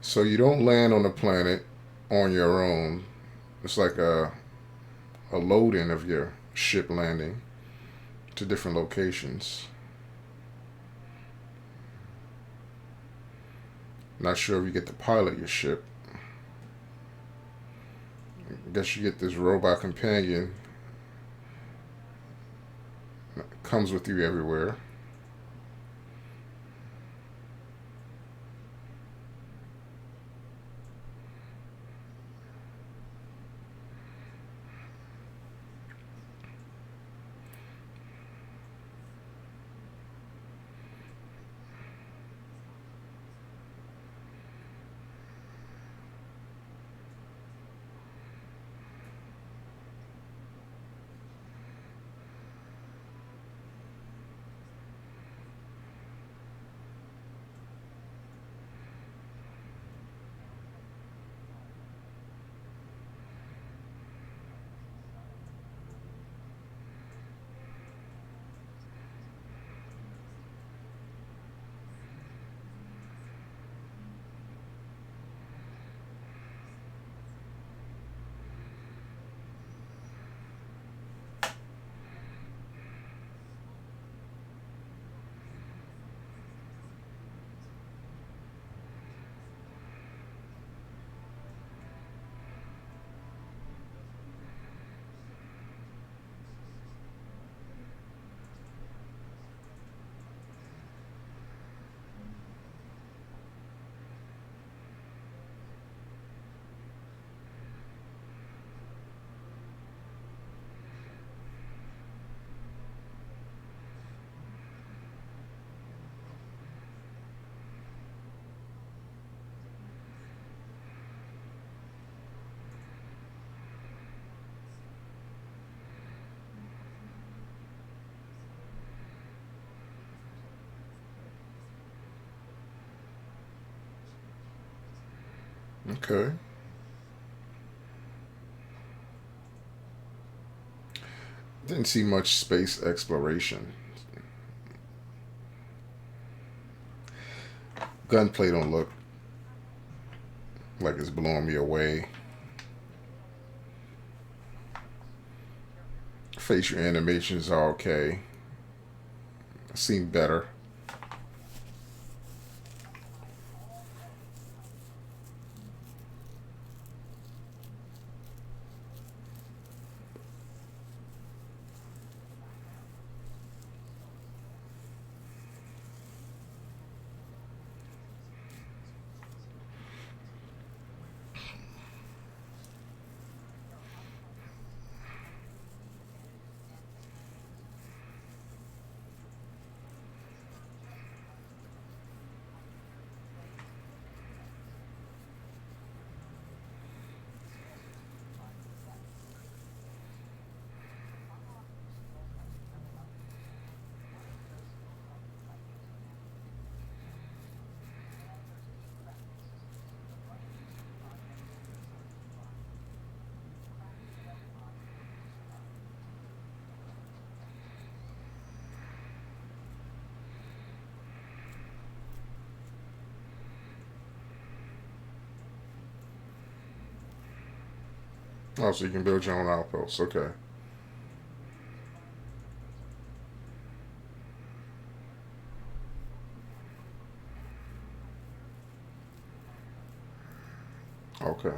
A: So you don't land on the planet on your own. It's like a loading of your ship landing to different locations. Not sure if you get to pilot your ship. I guess you get this robot companion that comes with you everywhere. Okay. Didn't see much space exploration. Gunplay don't look like it's blowing me away. Facial animations are okay. Seem better. Oh, so you can build your own outposts. Okay. Okay.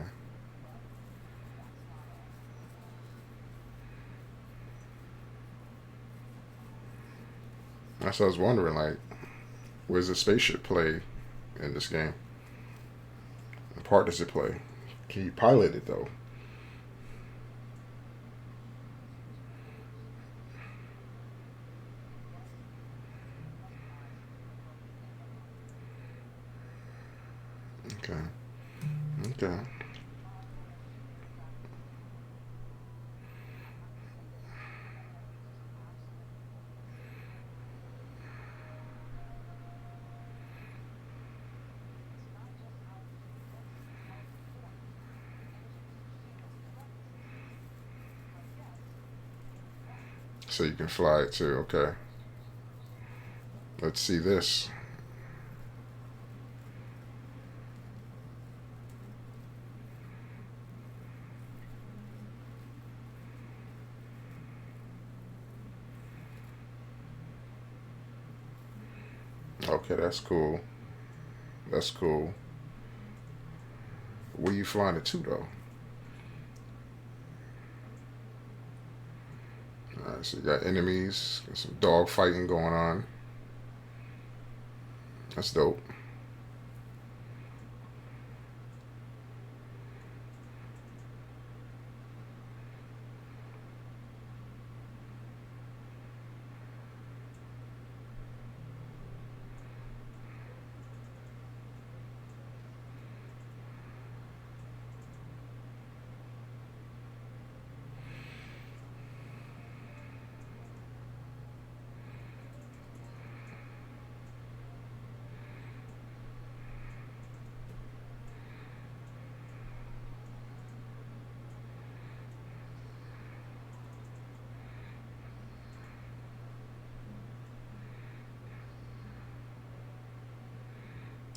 A: That's what I was wondering. Like, where's the spaceship play in this game? What part does it play? Can you pilot it though? Okay. Okay. So you can fly it too. Okay. Let's see this. Okay, that's cool. That's cool. Where you flying it to though? Alright, so you got enemies, got some dog fighting going on. That's dope.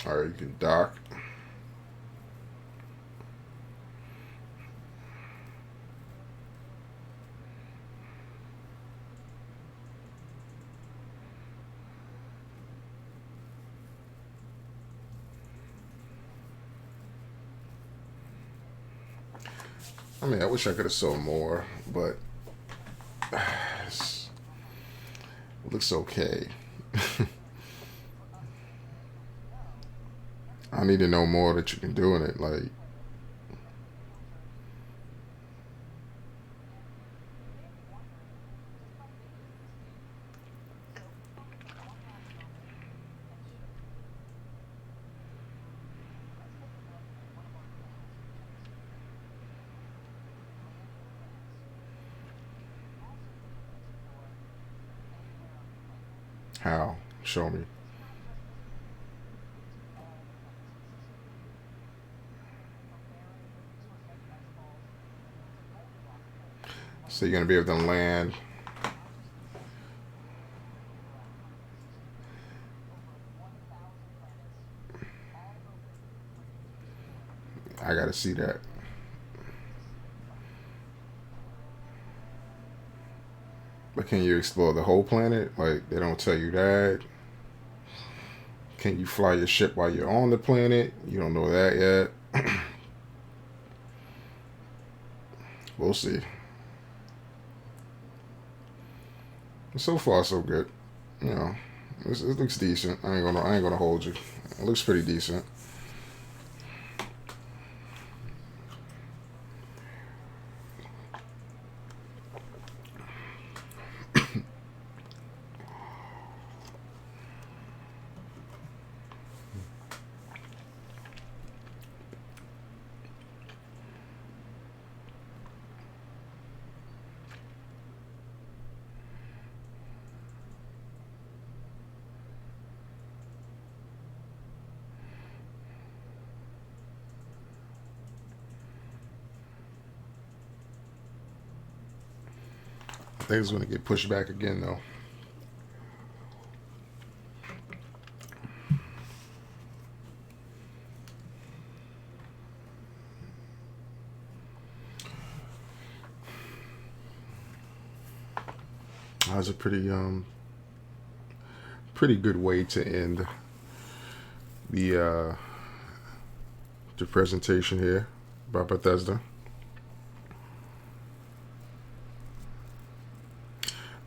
A: Alright, you can dock. I mean, I wish I could have sold more, but it looks okay. I need to know more that you can do in it. Like, how? Show me. So you're gonna be able to land. I gotta see that. But can you explore the whole planet? Like, they don't tell you that. Can you fly your ship while you're on the planet? You don't know that yet. We'll see. So far, so good. You know, it looks decent. I ain't gonna hold you. It looks pretty decent. I think it's gonna get pushed back again though. That was a pretty good way to end the presentation here. by Bethesda.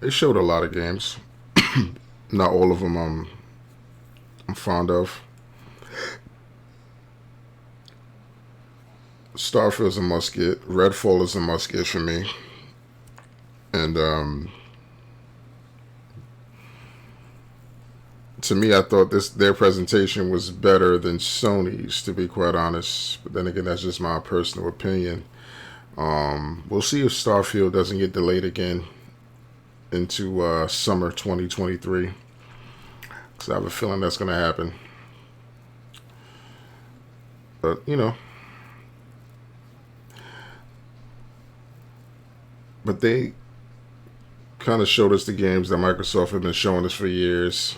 A: They showed a lot of games. Not all of them I'm fond of. Starfield's a must get. Redfall is a must get for me. And to me, I thought their presentation was better than Sony's, to be quite honest. But then again, that's just my personal opinion. We'll see if Starfield doesn't get delayed again into summer 2023. Because I have a feeling that's going to happen. But, but they kind of showed us the games that Microsoft had been showing us for years.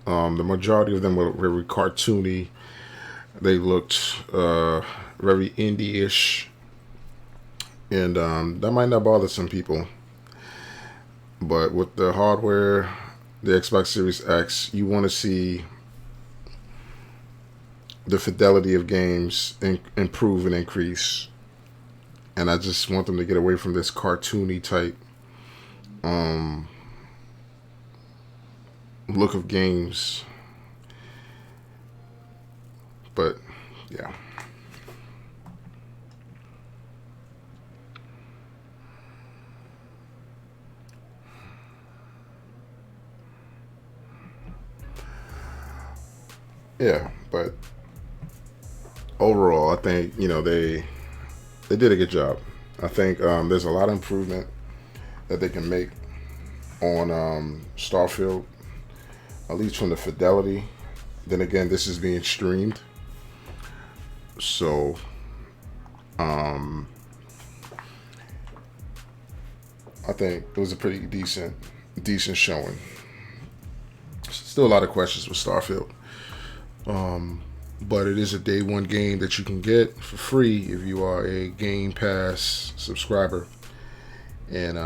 A: The majority of them were very cartoony. They looked very indie-ish. And that might not bother some people. But with the hardware, the Xbox Series X, you want to see the fidelity of games improve and increase. And I just want them to get away from this cartoony type look of games. But yeah. Yeah, but overall, I think they did a good job. I think there's a lot of improvement that they can make on Starfield, at least from the fidelity. Then again, this is being streamed, so I think it was a pretty decent showing. Still a lot of questions with Starfield. But it is a day one game that you can get for free if you are a Game Pass subscriber. And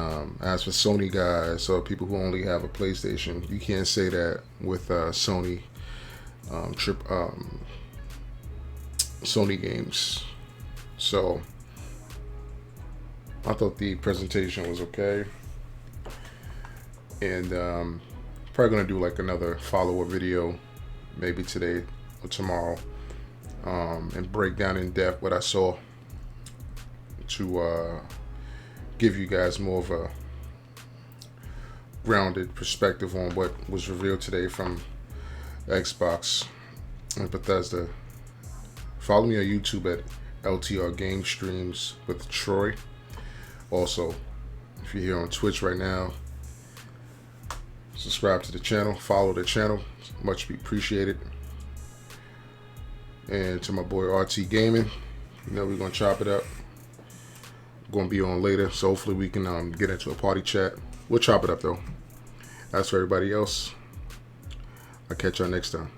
A: as for Sony guys or people who only have a PlayStation, you can't say that with Sony Sony games. So I thought the presentation was okay. And probably gonna do like another follow-up video maybe today or tomorrow, and break down in depth what I saw to give you guys more of a grounded perspective on what was revealed today from Xbox and Bethesda. Follow me on YouTube at LTR Game Streams with Troy. Also, if you're here on Twitch right now, subscribe to the channel, follow the channel, much be appreciated. And to my boy RT Gaming, we're gonna chop it up. Gonna be on later, so hopefully we can get into a party chat. We'll chop it up though. As for everybody else, I'll catch y'all next time.